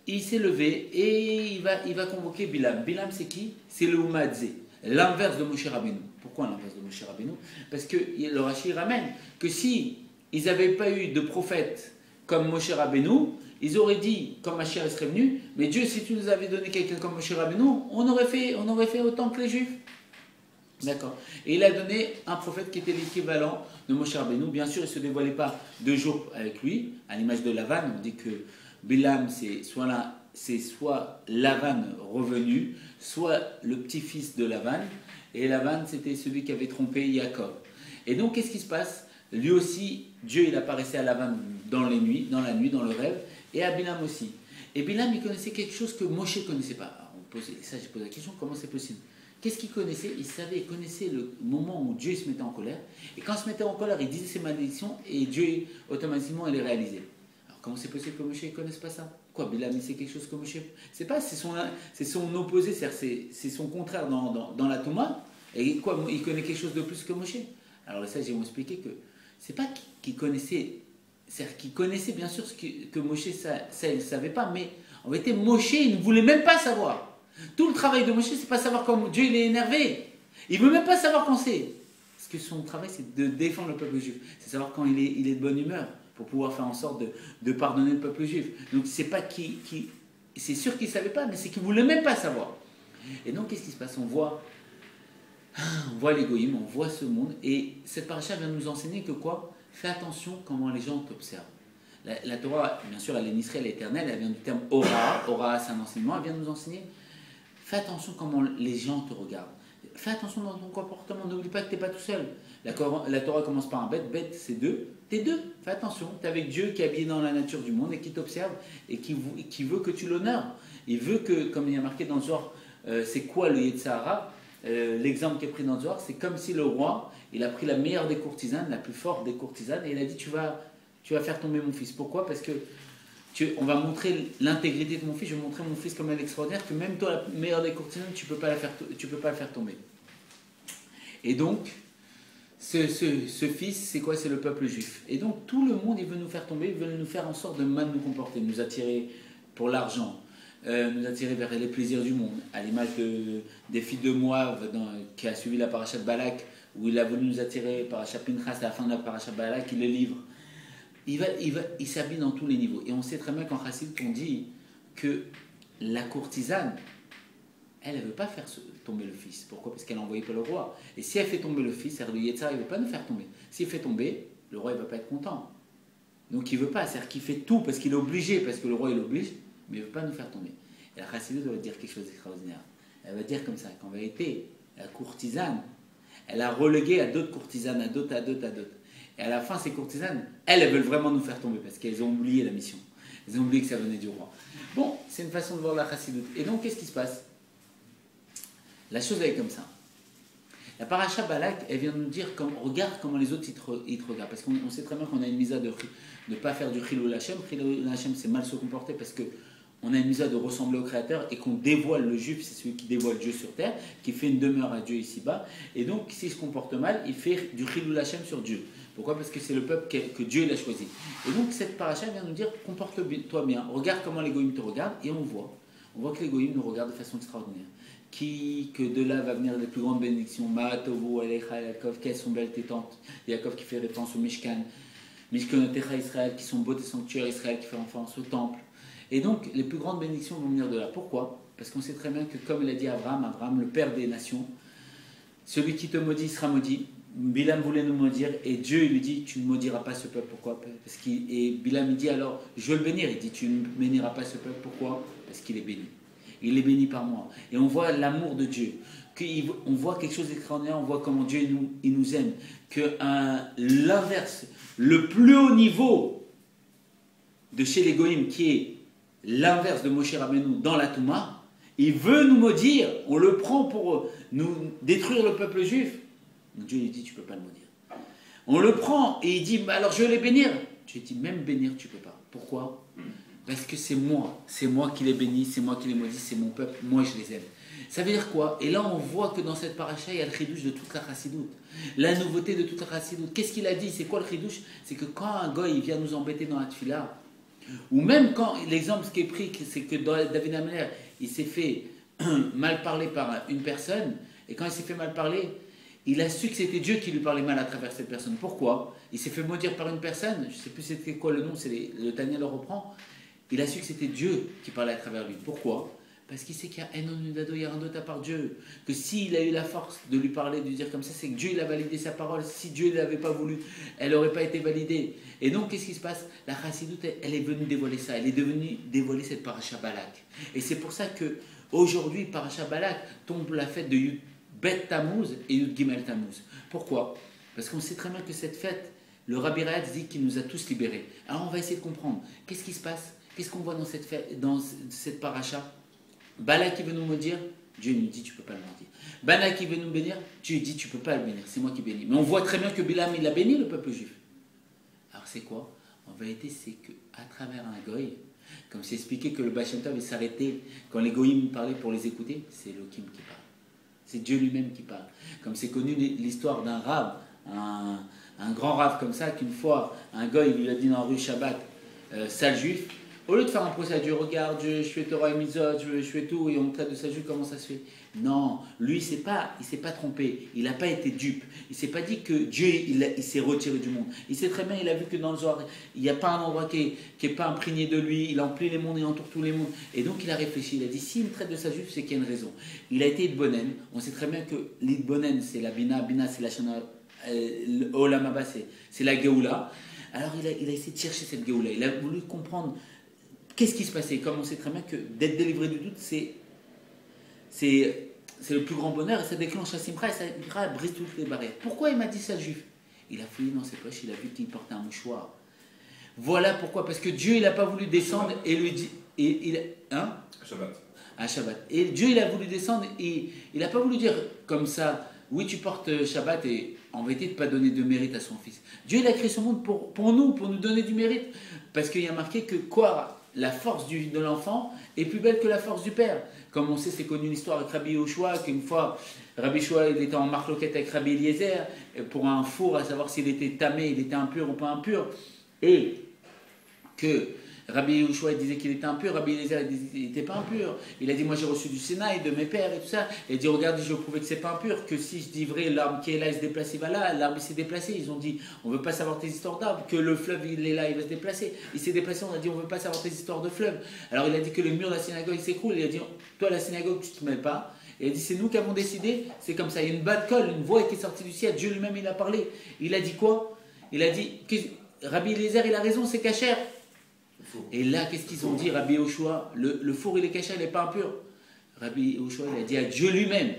Il s'est levé et il va convoquer Bilam. Bilam, c'est qui? C'est le Umadze, l'inverse de Moshe Rabbeinu. Pourquoi l'inverse de Moshe Rabbeinu? Parce que le Rashi ramène que si ils n'avaient pas eu de prophète comme Moshe Rabbeinu, ils auraient dit, quand Mashiach serait venu, mais Dieu, si tu nous avais donné quelqu'un comme Moshe Rabbeinu, on aurait fait autant que les Juifs. D'accord. Et il a donné un prophète qui était l'équivalent de Moshe Rabbeinu. Bien sûr, il ne se dévoilait pas 2 jours avec lui, à l'image de Lavan. On dit que Bilam, c'est soit Lavan revenu, soit le petit-fils de Lavan. Et Lavan, c'était celui qui avait trompé Jacob. Et donc, qu'est-ce qui se passe? Lui aussi, Dieu, il apparaissait à Lavan dans la nuit, dans le rêve, et à Bilam aussi. Et Bilam, il connaissait quelque chose que Moshe ne connaissait pas. Alors, j'ai posé la question, comment c'est possible? Qu'est-ce qu'il connaissait? Il connaissait le moment où Dieu se mettait en colère. Et quand il se mettait en colère, il disait ses malédictions, et Dieu, automatiquement, il les réalisait. Alors, comment c'est possible que Moshe ne connaisse pas ça? Quoi, Bilam, c'est quelque chose que Moshe... C'est pas, c'est son opposé, c'est son contraire dans la Touma. Et quoi, il connaît quelque chose de plus que Moshe? Alors, ça, j'ai expliqué que c'est pas qu'il connaissait... C'est-à-dire qu'il connaissait bien sûr ce que Moshe, ça il ne savait pas, mais en vérité, Moshe, il ne voulait même pas savoir. Tout le travail de Moshe, c'est pas savoir quand Dieu il est énervé. Il ne veut même pas savoir quand c'est. Parce que son travail, c'est de défendre le peuple juif. C'est savoir quand il est de bonne humeur, pour pouvoir faire en sorte de pardonner le peuple juif. Donc c'est pas c'est sûr qu'il ne savait pas, mais c'est qu'il ne voulait même pas savoir. Et donc qu'est-ce qui se passe? On voit les goïms, on voit ce monde, et cette paracha vient nous enseigner que quoi? Fais attention comment les gens t'observent. La Torah, bien sûr, elle est une Israël éternelle, elle vient du terme Ora. Ora, c'est un enseignement, elle vient nous enseigner. Fais attention comment les gens te regardent. Fais attention dans ton comportement, n'oublie pas que tu n'es pas tout seul. La Torah commence par un bête, bête c'est 2. T'es 2, fais attention. Tu es avec Dieu qui est habillé dans la nature du monde et qui t'observe et qui veut que tu l'honores. Il veut que, comme il y a marqué dans le Zohar, c'est quoi le Yetzirah? L'exemple qui est pris dans le Zohar, c'est comme si le roi, il a pris la meilleure des courtisanes, la plus forte des courtisanes, et il a dit tu vas faire tomber mon fils. Pourquoi? Parce que on va montrer l'intégrité de mon fils, je vais montrer mon fils comme un extraordinaire, que même toi, la meilleure des courtisanes, tu peux pas le faire tomber. Et donc, ce fils, c'est quoi? C'est le peuple juif. Et donc, tout le monde, il veut nous faire tomber, il veut nous faire en sorte de mal nous comporter, nous attirer pour l'argent, nous attirer vers les plaisirs du monde, à l'image des filles de Moab qui a suivi la paracha de Balak, où il a voulu nous attirer, paracha Pinchas, à la fin de la paracha Balak, il le livre. Il s'habille dans tous les niveaux. Et on sait très bien qu'en Chassid, on dit que la courtisane, elle ne veut pas faire tomber le fils. Pourquoi? Parce qu'elle a envoyé pas le roi. Et si elle fait tomber le fils, le Yetzirah, il ne veut pas nous faire tomber. S'il fait tomber, le roi ne va pas être content. Donc il ne veut pas, c'est-à-dire qu'il fait tout parce qu'il est obligé, parce que le roi il oblige, mais il ne veut pas nous faire tomber. Et la Chassidut va dire quelque chose d'extraordinaire. Elle va dire comme ça, qu'en vérité, la courtisane, elle a relégué à d'autres courtisanes, à d'autres. Et à la fin, ces courtisanes, elles veulent vraiment nous faire tomber parce qu'elles ont oublié la mission. Elles ont oublié que ça venait du roi. Bon, c'est une façon de voir la Chassidut. Et donc, qu'est-ce qui se passe? La chose est comme ça. La paracha Balak, elle vient nous dire, regarde comment les autres ils te regardent. Parce qu'on sait très bien qu'on a une misa de ne pas faire du Chilul Hashem. Chilul Hashem, c'est mal se comporter parce que on a une misa de ressembler au Créateur et qu'on dévoile le juif, c'est celui qui dévoile Dieu sur terre, qui fait une demeure à Dieu ici-bas. Et donc, s'il se comporte mal, il fait du Chilul Hashem sur Dieu. Pourquoi? Parce que c'est le peuple que Dieu l'a choisi. Et donc, cette paracha vient nous dire, comporte-toi bien, regarde comment les goïms te regardent, et on voit que les goïms nous regardent de façon extraordinaire. Que de là va venir les plus grandes bénédictions. Ma'atovu, Alecha, Yaakov, quelles sont belles tes tentes. Yaakov qui fait référence au Mishkan. Mishkanotecha Israël, qui sont beaux tes sanctuaires Israël, qui fait référence au temple. Et donc, les plus grandes bénédictions vont venir de là. Pourquoi? Parce qu'on sait très bien que, comme il a dit Abraham, le père des nations, celui qui te maudit sera maudit. Bilam voulait nous maudire, et Dieu lui dit, tu ne maudiras pas ce peuple. Pourquoi? Et Bilam il dit alors, je veux le bénir. Il dit, tu ne béniras pas ce peuple. Pourquoi? Parce qu'il est béni. Il est béni par moi. Et on voit l'amour de Dieu. On voit quelque chose d'extraordinaire. On voit comment Dieu il nous aime. Que l'inverse, le plus haut niveau de chez les Goïms, qui est l'inverse de Moshe Rabbeinu dans la Touma, il veut nous maudire. On le prend pour nous détruire le peuple juif. Donc Dieu lui dit, tu ne peux pas le maudire. On le prend et il dit, bah alors je vais les bénir. Dieu dit, même bénir, tu ne peux pas. Pourquoi? Parce que c'est moi qui les bénis, c'est moi qui les maudis, c'est mon peuple, moi je les aime. Ça veut dire quoi? Et là, on voit que dans cette paracha, il y a le chidouche de toute la chassidoute. La nouveauté de toute la chassidoute. Qu'est-ce qu'il a dit? C'est quoi le chidouche? C'est que quand un goy il vient nous embêter dans la tefila, ou même quand, l'exemple qui est pris, c'est que David Ameller, il s'est fait mal parler par une personne, et quand il s'est fait mal parler, il a su que c'était Dieu qui lui parlait mal à travers cette personne. Pourquoi? Il s'est fait maudire par une personne, je ne sais plus c'était quoi le nom, le Tania le reprend, il a su que c'était Dieu qui parlait à travers lui. Pourquoi? Parce qu'il sait qu'il y a un onudado, il y a un d'autre à part Dieu. Que s'il a eu la force de lui parler, de lui dire comme ça, c'est que Dieu il a validé sa parole. Si Dieu ne l'avait pas voulu, elle n'aurait pas été validée. Et donc, qu'est-ce qui se passe? La chassidoute, elle est venue dévoiler ça. Elle est devenue dévoiler cette paracha Balak. Et c'est pour ça que aujourd'hui, paracha Balak tombe la fête de Yud Bet Tammuz et Yud Gimel Tammuz. Pourquoi? Parce qu'on sait très bien que cette fête, le Rabbi Raad dit qu'il nous a tous libérés. Alors, on va essayer de comprendre. Qu'est-ce qui se passe? Qu'est-ce qu'on voit dans cette fête, dans cette paracha? Balak qui veut nous maudire, Dieu nous dit tu ne peux pas le maudire. Balak qui veut nous bénir, Dieu dit tu ne peux pas le bénir, c'est moi qui bénis. Mais on voit très bien que Bilam il a béni le peuple juif. Alors c'est quoi? En vérité c'est qu'à travers un goy, comme c'est expliqué que le Baal Shem Tov il s'arrêtait quand les goyim parlaient pour les écouter, c'est Elohim qui parle. C'est Dieu lui-même qui parle. Comme c'est connu l'histoire d'un rave, un grand rave comme ça, qu'une fois un goy lui a dit dans la rue Shabbat, sale juif. Au lieu de faire un procès à Dieu, regarde, je fais Torah et Mitzvot, je fais tout, et on me traite de sale juif, comment ça se fait? Non, lui, il ne s'est pas trompé, il n'a pas été dupe. Il ne s'est pas dit que Dieu, il s'est retiré du monde. Il sait très bien, il a vu que dans le Zohar, il n'y a pas un endroit qui n'est pas imprégné de lui, il emplit les mondes et entoure tous les mondes. Et donc, il a réfléchi, il a dit, s'il me traite de sale juif, c'est qu'il y a une raison. Il a été Idbonen, on sait très bien que l'Idbonen, c'est la Bina, Bina, c'est la Shana, Olam Haba, c'est la Géoula. Alors, il a essayé de chercher cette Géoula, il a voulu comprendre. Qu'est-ce qui se passait? Comme on sait très bien que d'être délivré du doute, c'est le plus grand bonheur et ça déclenche la simra et ça brise toutes les barrières. Pourquoi il m'a dit ça, le juif? Il a fouillé dans ses poches, il a vu qu'il portait un mouchoir. Voilà pourquoi, parce que Dieu, il n'a pas voulu descendre et lui dit... Hein? Shabbat. À Shabbat. Et Dieu, il a voulu descendre et il n'a pas voulu dire comme ça, oui, tu portes Shabbat et en vérité, de ne pas donner de mérite à son fils. Dieu, il a créé ce monde pour nous donner du mérite. Parce qu'il y a marqué que quoi? La force de l'enfant est plus belle que la force du père. Comme on sait, c'est connu l'histoire avec Rabbi Yoshua, qu'une fois, Rabbi Yoshua, il était en marloquette avec Rabbi Eliezer pour un four, à savoir s'il était tamé, il était impur ou pas impur. Et que Rabbi Yoshua disait qu'il était impur, Rabbi Eliezer il n'était pas impur. Il a dit, moi j'ai reçu du Sinaï, de mes pères et tout ça. Il a dit, regardez, je vais prouver que c'est pas impur, que si je dis vrai, l'arbre qui est là, il se déplace, il va là, l'arbre il s'est déplacé. Ils ont dit, on ne veut pas savoir tes histoires d'arbres, que le fleuve il est là, il va se déplacer. Il s'est déplacé, on a dit, on ne veut pas savoir tes histoires de fleuve. Alors il a dit que le mur de la synagogue s'écroule, il a dit, toi la synagogue tu ne te mêles pas. Il a dit, c'est nous qui avons décidé, c'est comme ça. Il y a une balle colle, une voix qui est sortie du ciel, Dieu lui-même il a parlé. Il a dit quoi? Il a dit, Rabbi Eliezer il a raison, c'est cachère. Et là, qu'est-ce qu'ils ont dit, Rabbi Yoshua? Le four, il est caché, il n'est pas impur. Rabbi Yoshua, il a dit à Dieu lui-même.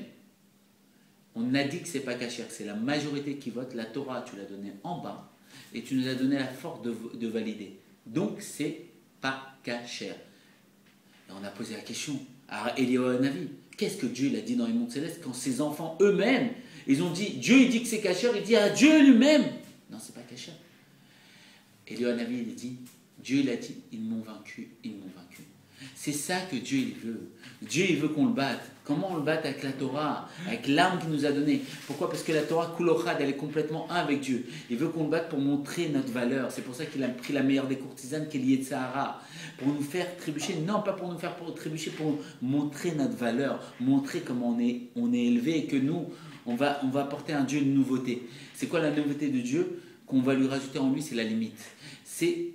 On a dit que ce n'est pas caché, c'est la majorité qui vote. La Torah, tu l'as donnée en bas, et tu nous as donné la force de valider. Donc, c'est pas caché. Et on a posé la question à Eliyahu Hanavi. Qu'est-ce que Dieu il a dit dans les mondes célestes quand ses enfants eux-mêmes, ils ont dit, Dieu il dit que c'est caché, il dit à Dieu lui-même. Non, c'est pas caché. Eliyahu Hanavi, il dit, Dieu il a dit, ils m'ont vaincu, ils m'ont vaincu. C'est ça que Dieu il veut. Dieu il veut qu'on le batte. Comment on le batte? Avec la Torah, avec l'arme qu'il nous a donnée. Pourquoi? Parce que la Torah Kulochad, elle est complètement un avec Dieu. Il veut qu'on le batte pour montrer notre valeur. C'est pour ça qu'il a pris la meilleure des courtisanes qui est liée de Sahara. Pour nous faire trébucher, non pas pour nous faire trébucher, pour montrer notre valeur, montrer comment on est élevé et que nous, on va apporter à un Dieu une nouveauté. C'est quoi la nouveauté de Dieu? Qu'on va lui rajouter en lui, c'est la limite. C'est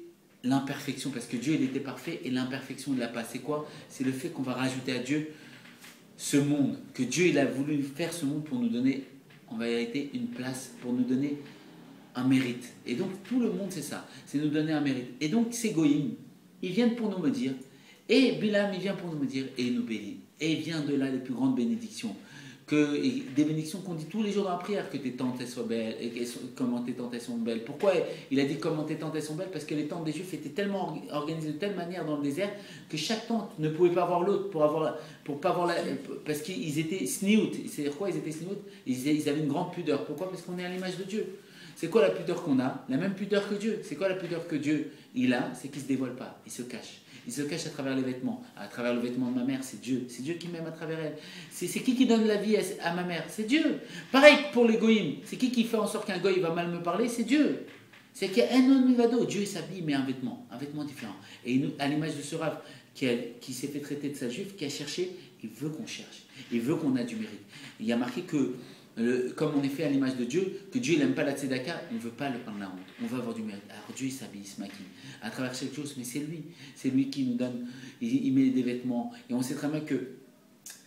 l'imperfection, parce que Dieu il était parfait et l'imperfection il l'a pas. C'est quoi? C'est le fait qu'on va rajouter à Dieu ce monde, que Dieu il a voulu faire ce monde pour nous donner en vérité une place, pour nous donner un mérite. Et donc tout le monde c'est ça, c'est nous donner un mérite. Et donc ces goïms, ils viennent pour nous maudire, et Bilam il vient pour nous maudire et il nous bénit. Et il vient de là les plus grandes bénédictions. Des bénédictions qu'on dit tous les jours dans la prière, que tes tantes soient belles, et comment tes tantes sont belles. Pourquoi il a dit comment tes tantes sont belles? Parce que les tantes des Juifs étaient tellement organisées de telle manière dans le désert que chaque tante ne pouvait pas avoir l'autre parce qu'ils étaient sniout. C'est-à-dire quoi? Ils étaient sniout, ils avaient une grande pudeur. Pourquoi? Parce qu'on est à l'image de Dieu. C'est quoi la pudeur qu'on a? La même pudeur que Dieu. C'est quoi la pudeur que Dieu il a? C'est qu'il ne se dévoile pas, il se cache. Il se cache à travers les vêtements. À travers le vêtement de ma mère, c'est Dieu. C'est Dieu qui m'aime à travers elle. C'est qui donne la vie à ma mère? C'est Dieu. Pareil pour les goïms. C'est qui fait en sorte qu'un goï va mal me parler? C'est Dieu. C'est qu'il y a un homme mivado. Dieu s'habille, mais un vêtement différent. Et nous, à l'image de ce rave qui s'est fait traiter de sa juif, qui a cherché, il veut qu'on cherche. Il veut qu'on a du mérite. Il y a marqué que comme on est fait à l'image de Dieu, que Dieu n'aime pas la tzedaka, on ne veut pas le prendre la honte, on veut avoir du mérite. Alors Dieu il s'habille, il se maquille, à travers chaque chose, mais c'est lui qui nous donne, il met des vêtements, et on sait très bien qu'il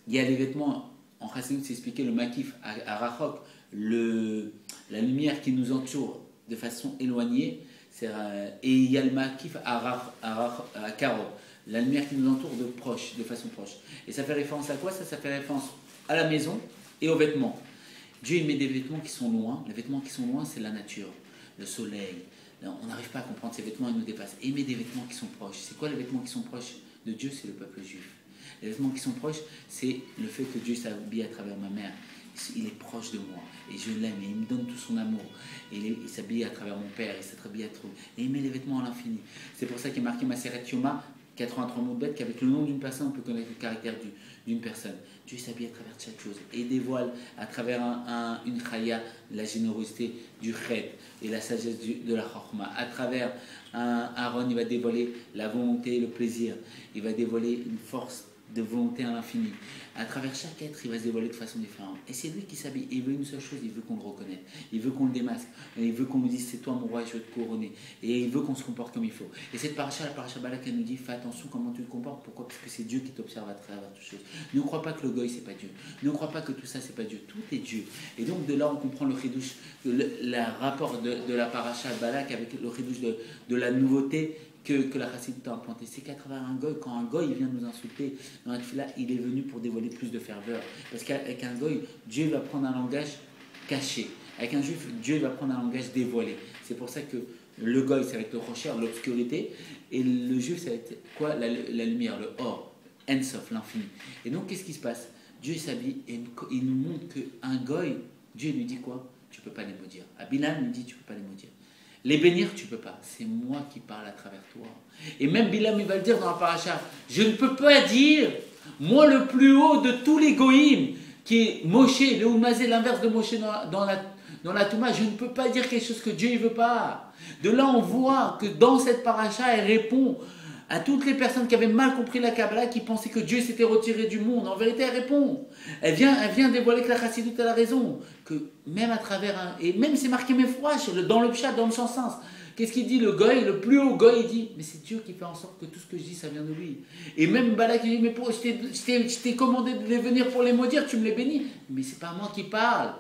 y a les vêtements, en Chassidut c'est expliqué le makif, à Rachok, la lumière qui nous entoure de façon éloignée, et il y a le makif à Karo, la lumière qui nous entoure de façon proche. Et ça fait référence à quoi? Ça fait référence à la maison et aux vêtements. Dieu il met des vêtements qui sont loin. Les vêtements qui sont loin, c'est la nature, le soleil. On n'arrive pas à comprendre ces vêtements, ils nous dépassent. Et il met des vêtements qui sont proches. C'est quoi les vêtements qui sont proches de Dieu? C'est le peuple juif. Les vêtements qui sont proches, c'est le fait que Dieu s'habille à travers ma mère. Il est proche de moi. Et je l'aime. Et il me donne tout son amour. Et il s'habille à travers mon père. Il s'habille à travers... Et il met les vêtements à l'infini. C'est pour ça qu'il est marqué Maseret Yoma, 83 mots de bête, qu'avec le nom d'une personne, on peut connaître le caractère d'une personne. Dieu s'habille à travers chaque chose et dévoile à travers une chaya la générosité du chet et la sagesse de la chorma. À travers un Aaron, il va dévoiler la volonté et le plaisir. Il va dévoiler une force de volonté à l'infini. À travers chaque être, il va se dévoiler de façon différente. Et c'est lui qui s'habille. Il veut une seule chose, il veut qu'on le reconnaisse. Il veut qu'on le démasque. Et il veut qu'on nous dise, c'est toi mon roi, je veux te couronner. Et il veut qu'on se comporte comme il faut. Et cette paracha, la paracha Balak, elle nous dit, fais attention comment tu te comportes. Pourquoi? Parce que c'est Dieu qui t'observe à travers toutes choses. Ne crois pas que le goy, c'est pas Dieu. Ne crois pas que tout ça, c'est pas Dieu. Tout est Dieu. Et donc de là, on comprend le chidouche, le rapport de la paracha Balak avec le chidouche de la nouveauté que la Chassidut a implanté. C'est qu'à travers un goy, quand un goy vient nous insulter dans la tefila, il est venu pour dévoiler plus de ferveur. Parce qu'avec un goy, Dieu va prendre un langage caché. Avec un juif, Dieu va prendre un langage dévoilé. C'est pour ça que le goy, ça va être le rocher, l'obscurité, et le juif, ça va être quoi? La lumière, le or, Ensof, l'infini. Et donc, qu'est-ce qui se passe? Dieu s'habille et il nous montre qu'un goy, Dieu lui dit quoi? Tu ne peux pas les maudire. À Bilam, il dit tu ne peux pas les maudire. Les bénir, tu ne peux pas. C'est moi qui parle à travers toi. Et même Bilam, il va le dire dans la paracha. Je ne peux pas dire, moi le plus haut de tous les goïms, qui est Moshe, le Oumazé, l'inverse de Moshe dans la Touma, je ne peux pas dire quelque chose que Dieu ne veut pas. De là, on voit que dans cette paracha, elle répond à toutes les personnes qui avaient mal compris la Kabbalah, qui pensaient que Dieu s'était retiré du monde. En vérité, elle répond. Elle vient dévoiler que la Chassidut a la raison. Que même à travers et même c'est marqué Mefouach, dans le pshat, dans le sens. Qu'est-ce qu'il dit le goy, le plus haut goy, il dit, mais c'est Dieu qui fait en sorte que tout ce que je dis, ça vient de lui. Et même Balak, il dit, mais je t'ai commandé de les venir pour les maudire, tu me les bénis. Mais c'est pas moi qui parle.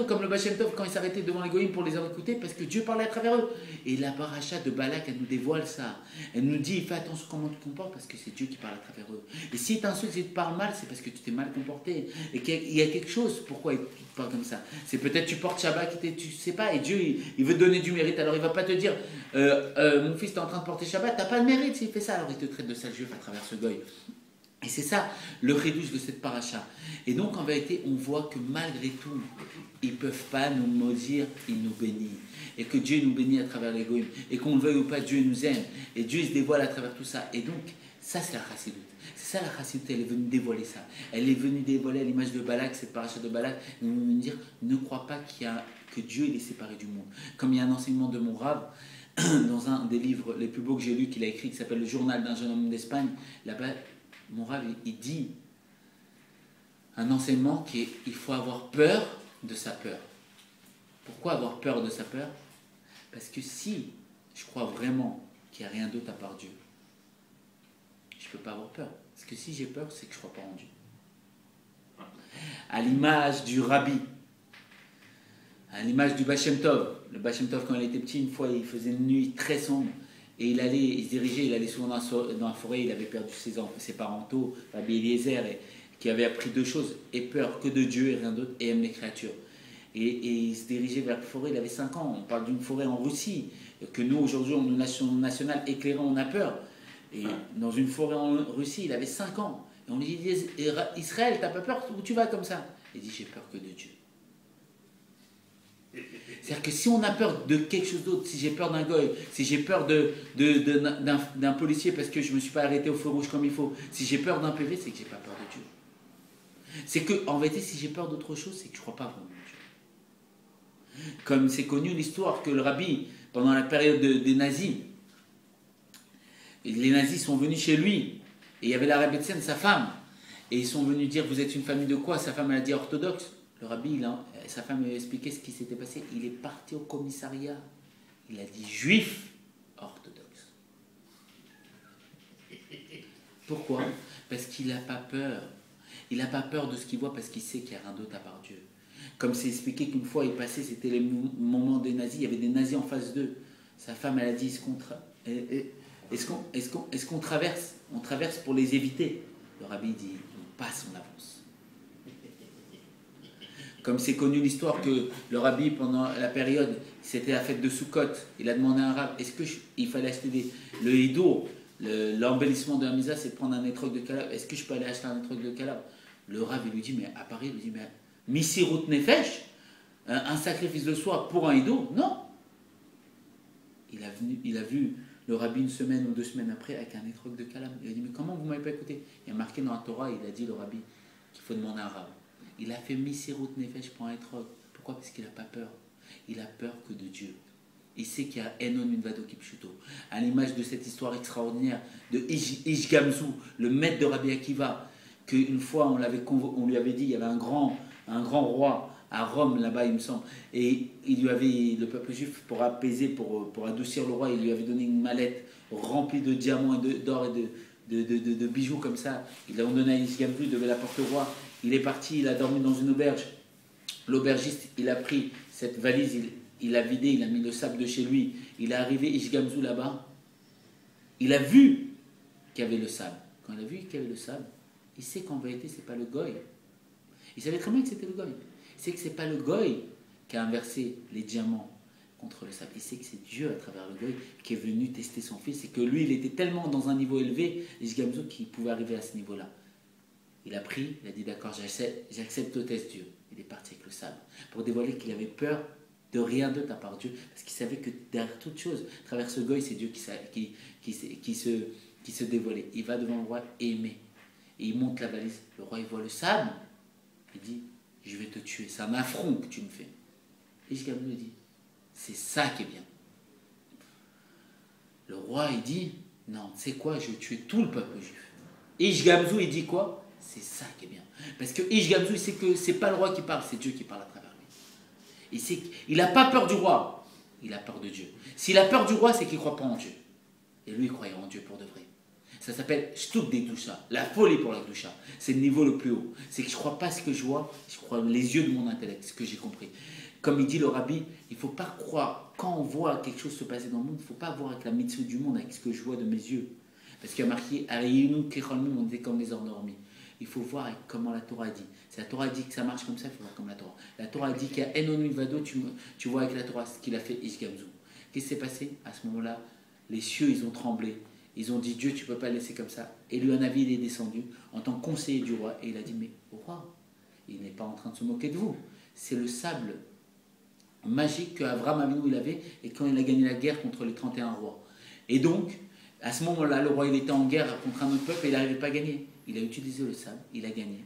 Comme le Bachem Tov quand il s'arrêtait devant les goïms pour les écouter, parce que Dieu parlait à travers eux. Et la paracha de Balak, elle nous dévoile ça. Elle nous dit, fais attention comment tu te comportes, parce que c'est Dieu qui parle à travers eux. Et si t'insultes, si tu te parles mal, c'est parce que tu t'es mal comporté. Et qu'il y a quelque chose, pourquoi il te parle comme ça? C'est peut-être tu portes Shabbat, tu sais pas, et Dieu, il veut te donner du mérite. Alors il va pas te dire, mon fils, t'es en train de porter Shabbat, t'as pas le mérite s'il fait ça. Alors il te traite de sale juif à travers ce goy. Et c'est ça le rédouche de cette paracha. Et donc en vérité, on voit que malgré tout, ils ne peuvent pas nous maudire, ils nous bénissent. Et que Dieu nous bénit à travers les goïms. Et qu'on le veuille ou pas, Dieu nous aime. Et Dieu se dévoile à travers tout ça. Et donc, ça c'est la Chassidut. C'est ça la Chassidut, elle est venue dévoiler ça. Elle est venue dévoiler à l'image de Balak, cette paracha de Balak, nous dire, ne crois pas que Dieu est séparé du monde. Comme il y a un enseignement de mon Rav, dans un des livres les plus beaux que j'ai lus, qu'il a écrit, qui s'appelle Le journal d'un jeune homme d'Espagne, là-bas, mon Rav, il dit un enseignement qu'il faut avoir peur de sa peur. Pourquoi avoir peur de sa peur? Parce que si je crois vraiment qu'il n'y a rien d'autre à part Dieu, je ne peux pas avoir peur. Parce que si j'ai peur, c'est que je ne crois pas en Dieu. À l'image du Rabbi, à l'image du Bachem Tov. Le Bachem Tov, quand il était petit, une fois, il faisait une nuit très sombre. Et il se dirigeait, il allait souvent dans la forêt, il avait perdu ses parents tôt, Rabbi Eliezer, qui avait appris deux choses, ait peur que de Dieu et rien d'autre, et aime les créatures. Et il se dirigeait vers la forêt, il avait 5 ans, on parle d'une forêt en Russie, que nous aujourd'hui, en nation nationale éclairée, on a peur. Et dans une forêt en Russie, il avait 5 ans. Et on lui dit, Israël, t'as pas peur, où tu vas comme ça? Il dit, j'ai peur que de Dieu. C'est-à-dire que si on a peur de quelque chose d'autre, si j'ai peur d'un goy, si j'ai peur d'un policier parce que je ne me suis pas arrêté au feu rouge comme il faut, si j'ai peur d'un PV, c'est que j'ai pas peur de Dieu. C'est que, en vérité, si j'ai peur d'autre chose, c'est que je ne crois pas vraiment en Dieu. Comme c'est connu l'histoire que le rabbi, pendant la période des nazis, les nazis sont venus chez lui, et il y avait la Rebbetzin, sa femme, et ils sont venus dire, vous êtes une famille de quoi? Sa femme, elle a dit orthodoxe. Le rabbi, sa femme lui a expliqué ce qui s'était passé. Il est parti au commissariat. Il a dit juif orthodoxe. Pourquoi? Parce qu'il n'a pas peur. Il n'a pas peur de ce qu'il voit parce qu'il sait qu'il n'y a rien d'autre à part Dieu. Comme c'est expliqué qu'une fois il passait, c'était les moments des nazis, il y avait des nazis en face d'eux. Sa femme, elle a dit, est-ce qu'on traverse? On traverse pour les éviter. Le rabbi dit, on passe, on avance. Comme c'est connu l'histoire que le rabbi, pendant la période, c'était la fête de Sukkot, il a demandé à un rab, est-ce qu'il fallait acheter le hidour, l'embellissement de la misa, c'est de prendre un étrog de calab, est-ce que je peux aller acheter un étrog de calab? Le rab, il lui dit, mais à Paris, il lui dit, mais Misirut Nefesh, un sacrifice de soi pour un hidour? Non. Il a vu le rabbi une semaine ou 2 semaines après avec un étrog de calab. Il a dit, mais comment vous ne m'avez pas écouté? Il y a marqué dans la Torah, il a dit, le rabbi, qu'il faut demander à un rab. Il a fait Misirut Nefesh pour un étrog. Pourquoi? Parce qu'il n'a pas peur. Il a peur que de Dieu. Il sait qu'il y a Enon Unvado Kipshuto. À l'image de cette histoire extraordinaire de Ish Gamzu, le maître de Rabbi Akiva, qu'une fois on lui avait dit, il y avait un grand roi à Rome, là-bas il me semble, et le peuple juif, pour apaiser, pour adoucir le roi, il lui avait donné une mallette remplie de diamants et d'or et de bijoux comme ça. Ils l'ont donné à Ish Gamzu, il devait la porter au roi. Il est parti, il a dormi dans une auberge. L'aubergiste, il a pris cette valise, il l'a vidée, il a mis le sable de chez lui. Il est arrivé, Ish Gamzu là-bas. Il a vu qu'il y avait le sable. Quand il a vu qu'il y avait le sable, il sait qu'en vérité, ce n'est pas le goy. Il savait très bien que c'était le goy. Il sait que ce n'est pas le goy qui a inversé les diamants contre le sable. Il sait que c'est Dieu, à travers le goy, qui est venu tester son fils. Et que lui, il était tellement dans un niveau élevé, Ish Gamzu, qu'il pouvait arriver à ce niveau-là. Il a pris, il a dit d'accord, j'accepte le test Dieu. Il est parti avec le sable pour dévoiler qu'il avait peur de rien d'autre à part Dieu, parce qu'il savait que derrière toute chose, à travers ce goy, c'est Dieu qui se dévoilait. Il va devant le roi aimé, et il monte la valise. Le roi, il voit le sable, il dit, je vais te tuer, c'est un affront que tu me fais. Et Ish Gamzu dit, c'est ça qui est bien. Le roi, il dit, non, tu sais quoi, je vais tuer tout le peuple juif. Et Ish Gamzu, il dit quoi? C'est ça qui est bien. Parce que Ish Gamzu, il sait que c'est pas le roi qui parle, c'est Dieu qui parle à travers lui. Il n'a pas peur du roi, il a peur de Dieu. S'il a peur du roi, c'est qu'il ne croit pas en Dieu. Et lui, il croyait en Dieu pour de vrai. Ça s'appelle Shtuk des Doucha, la folie pour la Doucha. C'est le niveau le plus haut. C'est que je ne crois pas ce que je vois, je crois les yeux de mon intellect, ce que j'ai compris. Comme il dit le rabbi, il ne faut pas croire, quand on voit quelque chose se passer dans le monde, il ne faut pas voir avec la mitzvah du monde, avec ce que je vois de mes yeux. Parce qu'il y a marqué, on était comme les endormis. Il faut voir avec comment la Torah dit. Si la Torah dit que ça marche comme ça, il faut voir comme la Torah. La Torah dit qu'il y a Enon Vado, tu vois avec la Torah ce qu'il a fait Ish Gamzu. Qu'est-ce qui s'est passé? À ce moment-là, les cieux, ils ont tremblé. Ils ont dit, Dieu, tu ne peux pas laisser comme ça. Et lui, un avis, il est descendu en tant que conseiller du roi. Et il a dit, mais au roi, il n'est pas en train de se moquer de vous. C'est le sable magique qu'Abraham Avinu il avait, et quand il a gagné la guerre contre les 31 rois. Et donc, à ce moment-là, le roi, il était en guerre contre un autre peuple et il n'arrivait pas à gagner. Il a utilisé le sable, il a gagné.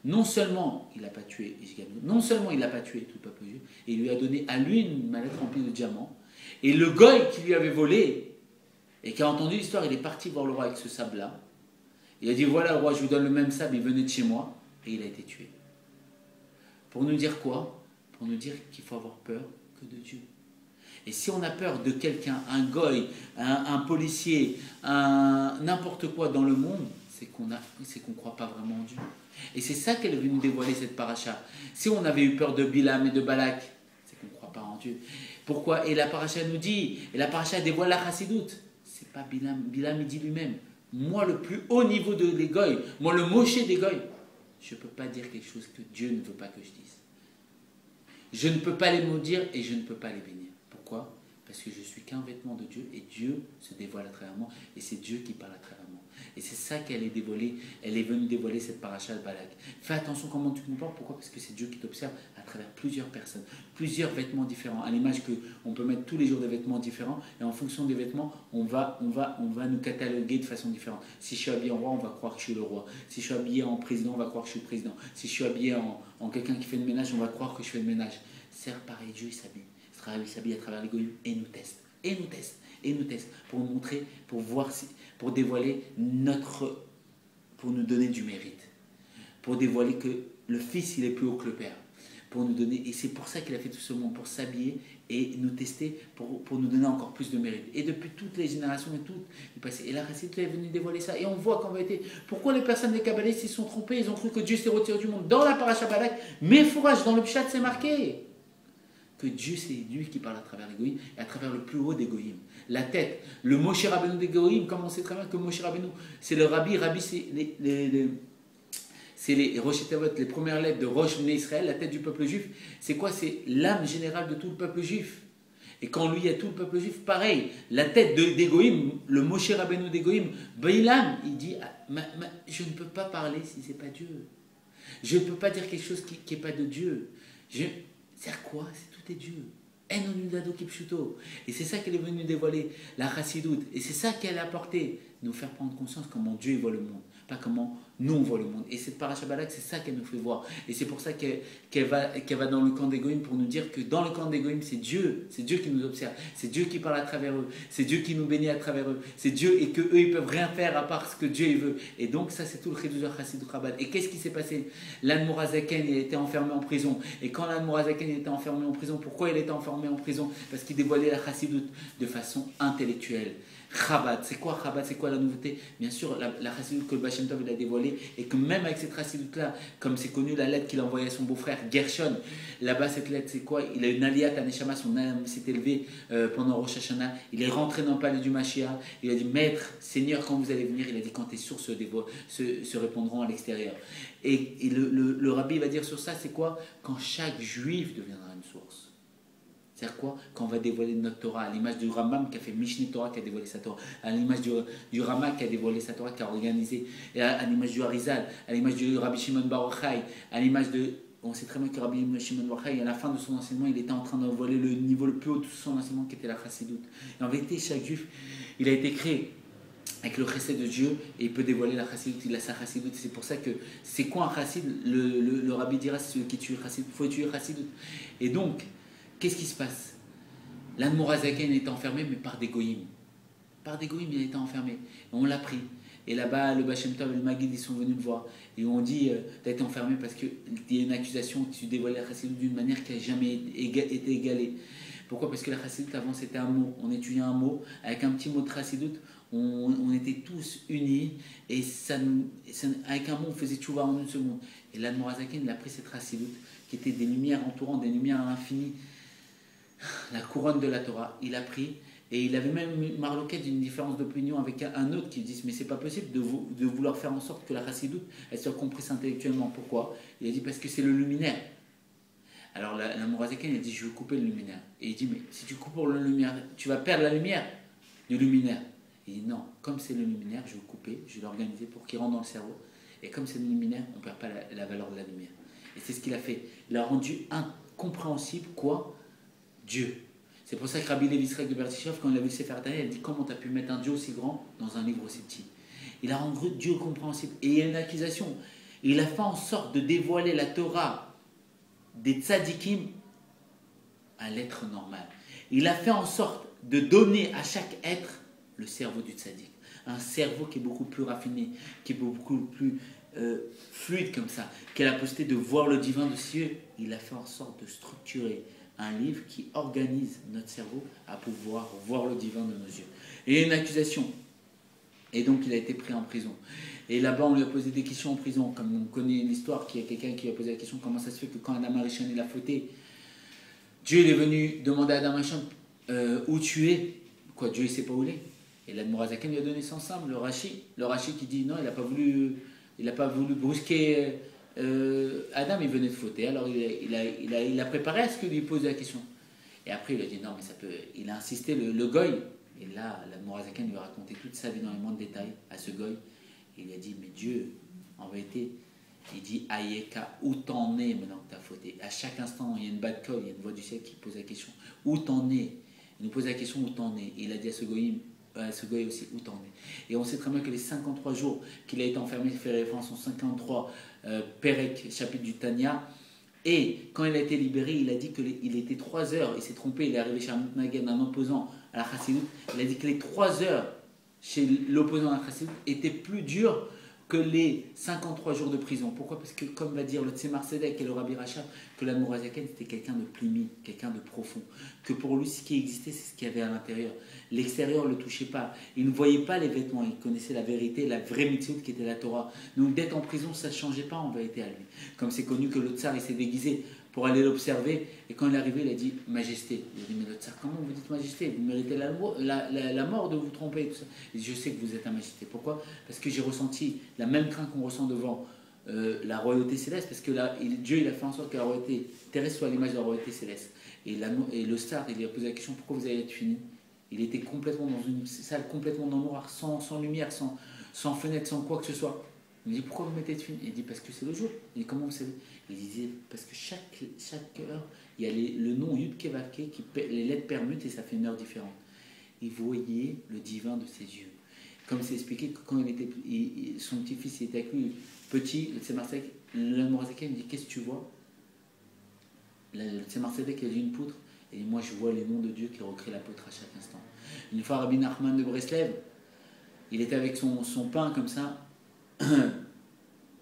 Non seulement il n'a pas tué Ish Gamzu, non seulement il n'a pas tué tout le peuple juif, et il lui a donné à lui une mallette remplie de diamants. Et le goy qui lui avait volé, et qui a entendu l'histoire, il est parti voir le roi avec ce sable-là. Il a dit, voilà, roi, je vous donne le même sable, il venait de chez moi, et il a été tué. Pour nous dire quoi? Pour nous dire qu'il faut avoir peur que de Dieu. Et si on a peur de quelqu'un, un goy, un policier, n'importe quoi dans le monde, c'est qu'on ne croit pas vraiment en Dieu. Et c'est ça qu'elle est venue dévoiler, cette paracha. Si on avait eu peur de Bilam et de Balak, c'est qu'on ne croit pas en Dieu. Pourquoi? Et la paracha nous dit, et la paracha dévoile la chassidoute. C'est pas Bilam. Bilam, il dit lui-même, moi le plus haut niveau des goy, moi le Moshe des goy, je ne peux pas dire quelque chose que Dieu ne veut pas que je dise. Je ne peux pas les maudire et je ne peux pas les bénir. Pourquoi? Parce que je suis qu'un vêtement de Dieu et Dieu se dévoile à travers moi et c'est Dieu qui parle à travers moi. Et c'est ça qu'elle est dévoilée. Elle est venue dévoiler cette paracha de Balak. Fais attention comment tu te comportes. Pourquoi? Parce que c'est Dieu qui t'observe à travers plusieurs personnes, plusieurs vêtements différents. À l'image qu'on peut mettre tous les jours des vêtements différents. Et en fonction des vêtements, on va nous cataloguer de façon différente. Si je suis habillé en roi, on va croire que je suis le roi. Si je suis habillé en président, on va croire que je suis le président. Si je suis habillé en quelqu'un qui fait le ménage, on va croire que je fais le ménage. C'est pareil, Dieu il s'habille. Il s'habille à travers les goyim et nous teste. Et nous teste. Et nous teste. Pour nous montrer, pour voir, pour dévoiler pour nous donner du mérite. Pour dévoiler que le Fils, il est plus haut que le Père. Pour nous donner, et c'est pour ça qu'il a fait tout ce monde, pour s'habiller et nous tester, pour nous donner encore plus de mérite. Et depuis toutes les générations et tout, il passait. Et la Chassidut est venue dévoiler ça. Et on voit qu'en vérité, pourquoi les personnes des Kabbalistes, ils se sont trompés, ils ont cru que Dieu s'est retiré du monde. Dans la paracha Balak, mais fourrage, dans le Pshat, c'est marqué que Dieu, c'est lui qui parle à travers les goïms et à travers le plus haut des goïms. La tête, le Moshe Rabbeinu des goïms, comme on sait très bien que Moshe Rabbeinu, c'est le Rabbi, c'est les Rosh Tavot, les premières lettres de Rosh Bnei Israël, la tête du peuple juif. C'est quoi? C'est l'âme générale de tout le peuple juif. Et quand lui, il y a tout le peuple juif, pareil. La tête des goïms, le Moshe Rabbeinu des goïms, Bailam, il dit je ne peux pas parler si ce n'est pas Dieu. Je ne peux pas dire quelque chose qui n'est pas de Dieu. C'est à quoi? Tout est Dieu. Et c'est ça qu'elle est venue dévoiler, la Chassidut. Et c'est ça qu'elle a apporté, nous faire prendre conscience comment Dieu voit le monde, pas comment nous on voit le monde. Et cette paracha Balak, c'est ça qu'elle nous fait voir. Et c'est pour ça qu'elle va dans le camp des goïms pour nous dire que dans le camp des goïms, c'est Dieu qui nous observe, c'est Dieu qui parle à travers eux, c'est Dieu qui nous bénit à travers eux, c'est Dieu et qu'eux ils peuvent rien faire à part ce que Dieu il veut. Et donc ça c'est tout le Chiddush Chassidut Chabad. Et qu'est-ce qui s'est passé? L'Admor Zaken il était enfermé en prison. Et quand l'Admor Zaken était enfermé en prison, pourquoi il était enfermé en prison? Parce qu'il dévoilait la Chassidut de façon intellectuelle. Chabad, c'est quoi Chabad? C'est quoi la nouveauté? Bien sûr, la Chassidut que le Baal Shem Tov il a dévoilée, et que même avec cette Chassidut-là, comme c'est connu la lettre qu'il a envoyée à son beau-frère Gershon, là-bas cette lettre c'est quoi? Il a une aliyat à Neshama, son âme s'est élevée pendant Rosh Hashanah, il est rentré dans le palais du Mashiach, il a dit Maître, Seigneur, quand vous allez venir, il a dit quand tes sources se répondront à l'extérieur. Et le rabbi va dire sur ça, c'est quoi? Quand chaque juif deviendra une source. C'est-à-dire quoi? Quand on va dévoiler notre Torah, à l'image du Rambam qui a fait Mishneh Torah, qui a dévoilé sa Torah, à l'image du Rama qui a dévoilé sa Torah, qui a organisé, et à l'image du Harizal, à l'image du Rabbi Shimon Bar Yochai, à l'image de... On sait très bien que Rabbi Shimon Bar Yochai, à la fin de son enseignement, il était en train d'envoler le niveau le plus haut de son enseignement, qui était la Chassidut. Et en vérité, chaque juif, il a été créé avec le chesed de Dieu, et il peut dévoiler la Chassidut, il a sa Chassidut. C'est pour ça que, c'est quoi un chassid? Le Rabbi dira, c'est celui qui tue le chassid, il faut tuer le Chassidut. Et donc, qu'est-ce qui se passe? L'Admor Zaken est enfermé, mais par des goïms. Par des goïms, il a été enfermé. Et on l'a pris. Et là-bas, le Baal Shem Tov et le Maguid, ils sont venus le voir. Et on dit, tu as été enfermé parce qu'il y a une accusation que tu dévoilais la Chassidut d'une manière qui n'a jamais été égalée. Pourquoi? Parce que la Chassidut, avant, c'était un mot. On étudiait un mot. Avec un petit mot de Chassidut, on était tous unis. Et avec un mot, on faisait tchouva en une seconde. Et l'Admor Zaken, il a pris cette Chassidut, qui était des lumières entourant, des lumières à l'infini, la couronne de la Torah, il a pris, et il avait même une marloquette d'une différence d'opinion avec un autre qui dit mais c'est pas possible de vouloir faire en sorte que la Chassidut elle soit comprise intellectuellement. Pourquoi? Il a dit parce que c'est le luminaire. Alors l'Admor Zaken il a dit je veux couper le luminaire. Et il dit mais si tu coupes le luminaire, tu vas perdre la lumière du luminaire. Il dit non, comme c'est le luminaire, je vais couper, je vais l'organiser pour qu'il rentre dans le cerveau. Et comme c'est le luminaire, on ne perd pas la valeur de la lumière. Et c'est ce qu'il a fait. Il a rendu incompréhensible quoi? Dieu. C'est pour ça que Rabbi Levi Yitzchak de Berdichev, quand il a vu le Sefer Daniel, il a dit comment tu as pu mettre un Dieu aussi grand dans un livre aussi petit? Il a rendu Dieu compréhensible. Et il y a une accusation. Il a fait en sorte de dévoiler la Torah des tzadikim à l'être normal. Il a fait en sorte de donner à chaque être le cerveau du tzadik. Un cerveau qui est beaucoup plus raffiné, qui est beaucoup plus fluide comme ça, qui a la possibilité de voir le divin de cieux. Il a fait en sorte de structurer un livre qui organise notre cerveau à pouvoir voir le divin de nos yeux. Et il y a une accusation. Et donc il a été pris en prison. Et là-bas on lui a posé des questions en prison. Comme on connaît l'histoire, qu'il y a quelqu'un qui lui a posé la question comment ça se fait que quand Adam Arishon il a fauté, Dieu il est venu demander à Adam Arishon où tu es. Quoi, Dieu il ne sait pas où il est. Et l'Admor Zaken lui a donné son simple, le Rashi qui dit non, il n'a pas voulu brusquer Adam, il venait de fauter, alors il a préparé à ce qu'il lui pose la question. Et après il a dit non, mais ça peut. Il a insisté, le goy, et là l'Admor Zaken lui a raconté toute sa vie dans les moindres détails à ce goy. Il a dit, mais Dieu, en vérité, il dit, Ayeka, où t'en es maintenant que tu as fauté? À chaque instant, il y a une bad call, il y a une voix du ciel qui pose la question, où t'en es? Il nous pose la question, où t'en es? Et il a dit à ce goy aussi, où t'en es? Et on sait très bien que les 53 jours qu'il a été enfermé, il fait référence au 53 Perek, chapitre du Tanya. Et quand il a été libéré, il a dit qu'il était 3 heures, il s'est trompé, il est arrivé chez Nagen, un opposant à la Chassidut, il a dit que les 3 heures chez l'opposant à la Chassidut étaient plus dures que les 53 jours de prison. Pourquoi? Parce que, comme va dire le Tzemar Tzedek et le Rabbi Rachab, que l'Admorazaken c'était quelqu'un de plimi, quelqu'un de profond. Que pour lui, ce qui existait, c'est ce qu'il y avait à l'intérieur. L'extérieur ne le touchait pas. Il ne voyait pas les vêtements, il connaissait la vérité, la vraie mitzvot qui était la Torah. Donc d'être en prison, ça ne changeait pas en vérité à lui. Comme c'est connu que le tsar, il s'est déguisé pour aller l'observer, et quand il est arrivé, il a dit Majesté. Il a dit, mais le tsar, comment vous dites Majesté? Vous méritez la mort de vous tromper. Tout ça. Il dit, je sais que vous êtes un Majesté. Pourquoi? Parce que j'ai ressenti la même crainte qu'on ressent devant la royauté céleste, parce que là, Dieu il a fait en sorte que la royauté terrestre soit l'image de la royauté céleste. Et le tsar, il lui a posé la question, pourquoi vous allez être fini? Il était complètement dans une salle complètement dans le noir, sans lumière, sans fenêtre, sans quoi que ce soit. Il me dit, pourquoi vous mettez de film? Il dit, parce que c'est le jour. Il dit, comment vous savez? Il disait, parce que chaque heure, il y a le nom Yud Kevavke, les lettres permutent et ça fait une heure différente. Il voyait le divin de ses yeux. Comme c'est expliqué que quand son petit-fils était avec lui, petit, le Tzemar Tzedek, il me dit, qu'est-ce que tu vois? Le Tzemar Tzedek, il a dit une poutre. Et moi, je vois les noms de Dieu qui recréent la poutre à chaque instant. Une fois, Rabbi Nachman de Breslev, il était avec son pain comme ça.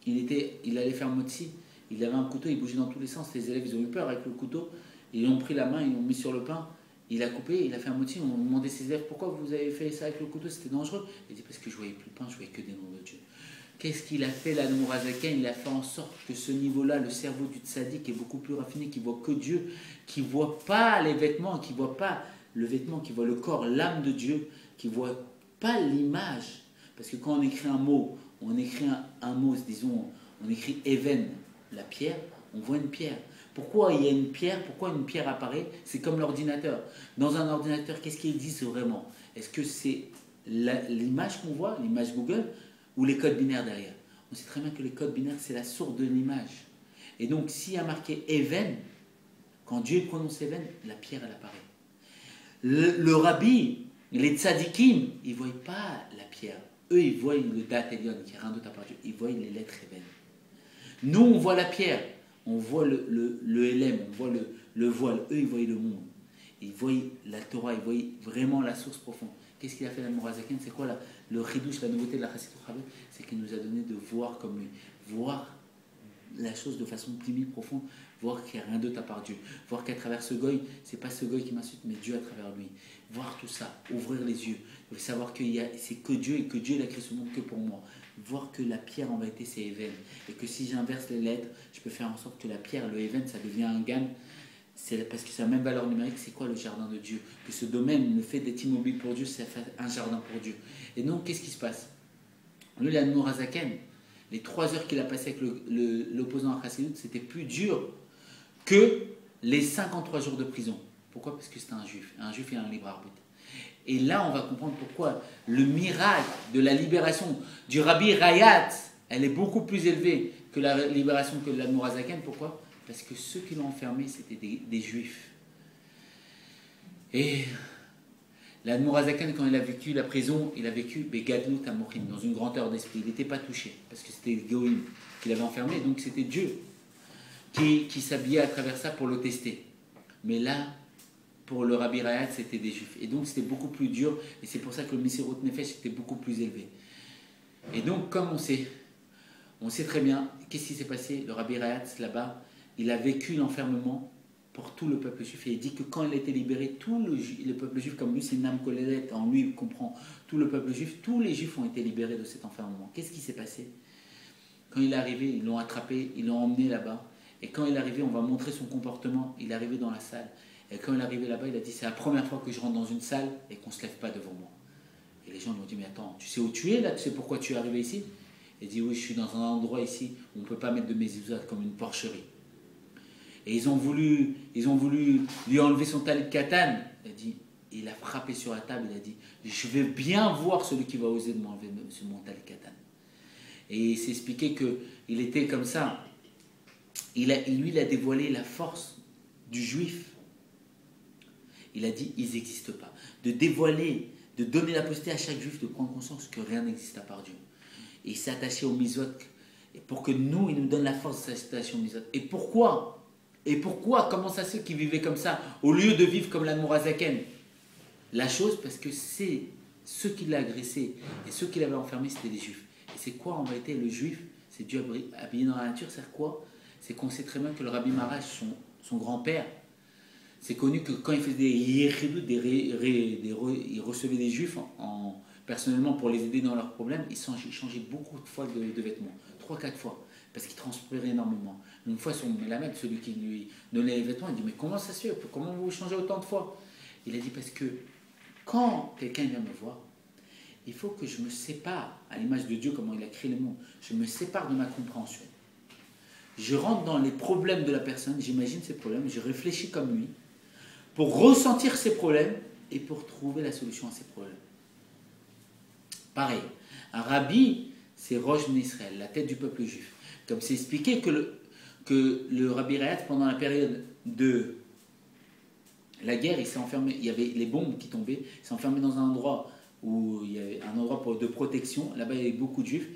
Il allait faire motzi, il avait un couteau, il bougeait dans tous les sens. Les élèves, ils ont eu peur avec le couteau. Ils l'ont pris la main, ils l'ont mis sur le pain. Il a coupé, il a fait un motzi. On demandait à ses élèves, pourquoi vous avez fait ça avec le couteau? C'était dangereux. Il dit, parce que je voyais plus le pain, je voyais que des noms de Dieu. Qu'est-ce qu'il a fait là, le Mourazaken? Il a fait en sorte que ce niveau-là, le cerveau du tzaddik est beaucoup plus raffiné, qui voit que Dieu, qui voit pas les vêtements, qui voit pas le vêtement, qui voit le corps, l'âme de Dieu, qui voit pas l'image. Parce que quand on écrit un mot, disons, on écrit Even, la pierre, on voit une pierre. Pourquoi il y a une pierre? Pourquoi une pierre apparaît? C'est comme l'ordinateur. Dans un ordinateur, qu'est-ce qu'il dit vraiment? Est-ce que c'est l'image qu'on voit, l'image Google, ou les codes binaires derrière? On sait très bien que les codes binaires, c'est la source de l'image. Et donc, s'il y a marqué Even, quand Dieu prononce Even, la pierre, elle apparaît. Le rabbi, les tzadikim, ils ne voient pas la pierre. Eux, ils voient le Dat Elion, qui n'a rien d'autre à part Dieu. Ils voient les lettres Even. Nous, on voit la pierre, on voit le LM, on voit le voile. Eux, ils voient le monde. Ils voient la Torah, ils voient vraiment la source profonde. Qu'est-ce qu'il a fait l'Admorazaken? C'est quoi le chidouche, la nouveauté de la Chassidut Chabad? C'est qu'il nous a donné de voir comme lui. Voir la chose de façon plus profonde, voir qu'il n'y a rien d'autre à part Dieu, voir qu'à travers ce goy, c'est pas ce goy qui m'insulte, mais Dieu à travers lui, voir tout ça, ouvrir les yeux, savoir que c'est que Dieu et que Dieu il a créé ce monde que pour moi, voir que la pierre en vérité c'est Even, et que si j'inverse les lettres, je peux faire en sorte que la pierre, le Even, ça devient un Gan, c'est parce que c'est la même valeur numérique. C'est quoi le jardin de Dieu? Que ce domaine, le fait d'être immobile pour Dieu, c'est un jardin pour Dieu. Et donc qu'est-ce qui se passe? Lui, l'Admorazaken, les 3 heures qu'il a passées avec l'opposant à Chassidut, c'était plus dur que les 53 jours de prison. Pourquoi? Parce que c'était un juif. Un juif, il a un libre arbitre. Et là, on va comprendre pourquoi le miracle de la libération du Rabbi Rayat, elle est beaucoup plus élevée que la libération que l'Admorazaken. Pourquoi? Parce que ceux qui l'ont enfermé, c'était des juifs. Et l'Admorazaken, quand il a vécu la prison, il a vécu Begadlut Amochim, dans une grandeur d'esprit. Il n'était pas touché, parce que c'était Goïm qui l'avait enfermé, donc c'était Dieu qui s'habillait à travers ça pour le tester. Mais là, pour le Rabbi Rayat, c'était des Juifs. Et donc c'était beaucoup plus dur, et c'est pour ça que le Messirut Nefesh était beaucoup plus élevé. Et donc, comme on sait très bien, qu'est-ce qui s'est passé? Le Rabbi Rayat, là-bas, il a vécu l'enfermement pour tout le peuple juif. Et il dit que quand il a été libéré, tout le peuple juif, comme lui, c'est Nam Kolelet, en lui, il comprend tout le peuple juif, tous les juifs ont été libérés de cet enfermement. Qu'est-ce qui s'est passé? Quand il est arrivé, ils l'ont attrapé, ils l'ont emmené là-bas. Et quand il est arrivé, on va montrer son comportement. Il est arrivé dans la salle. Et quand il est arrivé là-bas, il a dit, c'est la première fois que je rentre dans une salle et qu'on ne se lève pas devant moi. Et les gens lui ont dit, mais attends, tu sais où tu es là? Tu sais pourquoi tu es arrivé ici? Il dit, oui, je suis dans un endroit ici où on ne peut pas mettre de mezuzah comme une porcherie. Et ils ont voulu lui enlever son talit katan. Il a frappé sur la table, il a dit, je vais bien voir celui qui va oser de m'enlever mon talit katan. Et il s'est expliqué qu'il était comme ça. Il a dévoilé la force du juif. Il a dit, ils n'existent pas. De dévoiler, de donner la possibilité à chaque juif de prendre conscience que rien n'existe à part Dieu. Et il s'est attaché au misot. Et pour que nous, il nous donne la force de s'attacher au misot. Et pourquoi? Comment ça se fait qu'il vivait comme ça, au lieu de vivre comme l'Admorazaken? La chose, parce que c'est ceux qui l'ont agressé et ceux qui l'avaient enfermé, c'était des juifs. Et c'est quoi en réalité le juif? C'est Dieu habillé dans la nature, c'est quoi? C'est qu'on sait très bien que le Rabbi Marash, son grand-père, c'est connu que quand il faisait des yéchidut, il recevait des juifs personnellement pour les aider dans leurs problèmes, il changeait beaucoup de fois de vêtements, 3-4 fois, parce qu'il transpirait énormément. Une fois, son mélamède, celui qui lui donnait les vêtements, il dit, mais comment ça se fait? Comment vous changez autant de fois? Il a dit, parce que quand quelqu'un vient me voir, il faut que je me sépare, à l'image de Dieu, comment il a créé le monde, je me sépare de ma compréhension. Je rentre dans les problèmes de la personne, j'imagine ses problèmes, je réfléchis comme lui, pour ressentir ses problèmes et pour trouver la solution à ses problèmes. Pareil, un rabbi, c'est Rosh Israël, la tête du peuple juif. Comme c'est expliqué que le rabbi Rayat, pendant la période de la guerre, il s'est enfermé, il y avait les bombes qui tombaient, il s'est enfermé dans un endroit où il y avait un endroit de protection, là-bas il y avait beaucoup de juifs,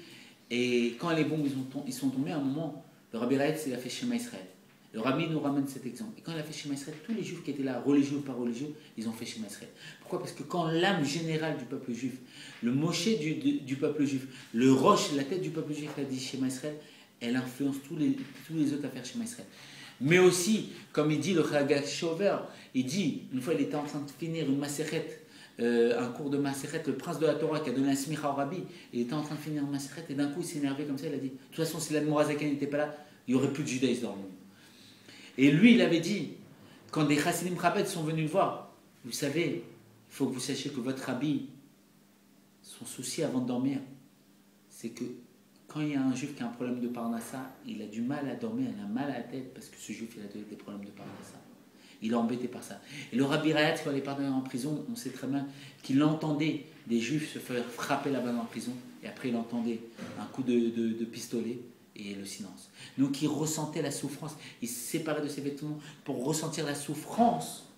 et quand les bombes ils sont tombés, à un moment, le rabbi Rayat, il a fait Shema Israël. Le rabbi nous ramène cet exemple. Et quand il a fait Shema Israël, tous les juifs qui étaient là, religieux ou pas religieux, ils ont fait Shema Israël. Pourquoi? Parce que quand l'âme générale du peuple juif, le Moshe du peuple juif, le Rosh, la tête du peuple juif, a dit Shema Israël, elle influence tous les autres à faire Shema Israël. Mais aussi, comme il dit le Chagag Shover, il dit, une fois il était en train de finir une Maseret, un cours de Maseret, le prince de la Torah qui a donné un smicha au rabbi, il était en train de finir une Maseret et d'un coup il s'est énervé comme ça, il a dit, de toute façon si l'Admorazaken n'était pas là, il n'y aurait plus de judaïsme dans le monde. Et lui il avait dit, quand des Chassidim Chabad sont venus le voir, vous savez, il faut que vous sachiez que votre rabbi, son souci avant de dormir, c'est que quand il y a un juif qui a un problème de parnassa, il a du mal à dormir, il a mal à la tête parce que ce juif il a des problèmes de parnassa. Il est embêté par ça. Et le Rabbi Rayat, quand il est parti en prison, on sait très bien qu'il entendait des juifs se faire frapper là-bas en prison, et après il entendait un coup de pistolet et le silence. Donc il ressentait la souffrance, il se séparait de ses vêtements pour ressentir la souffrance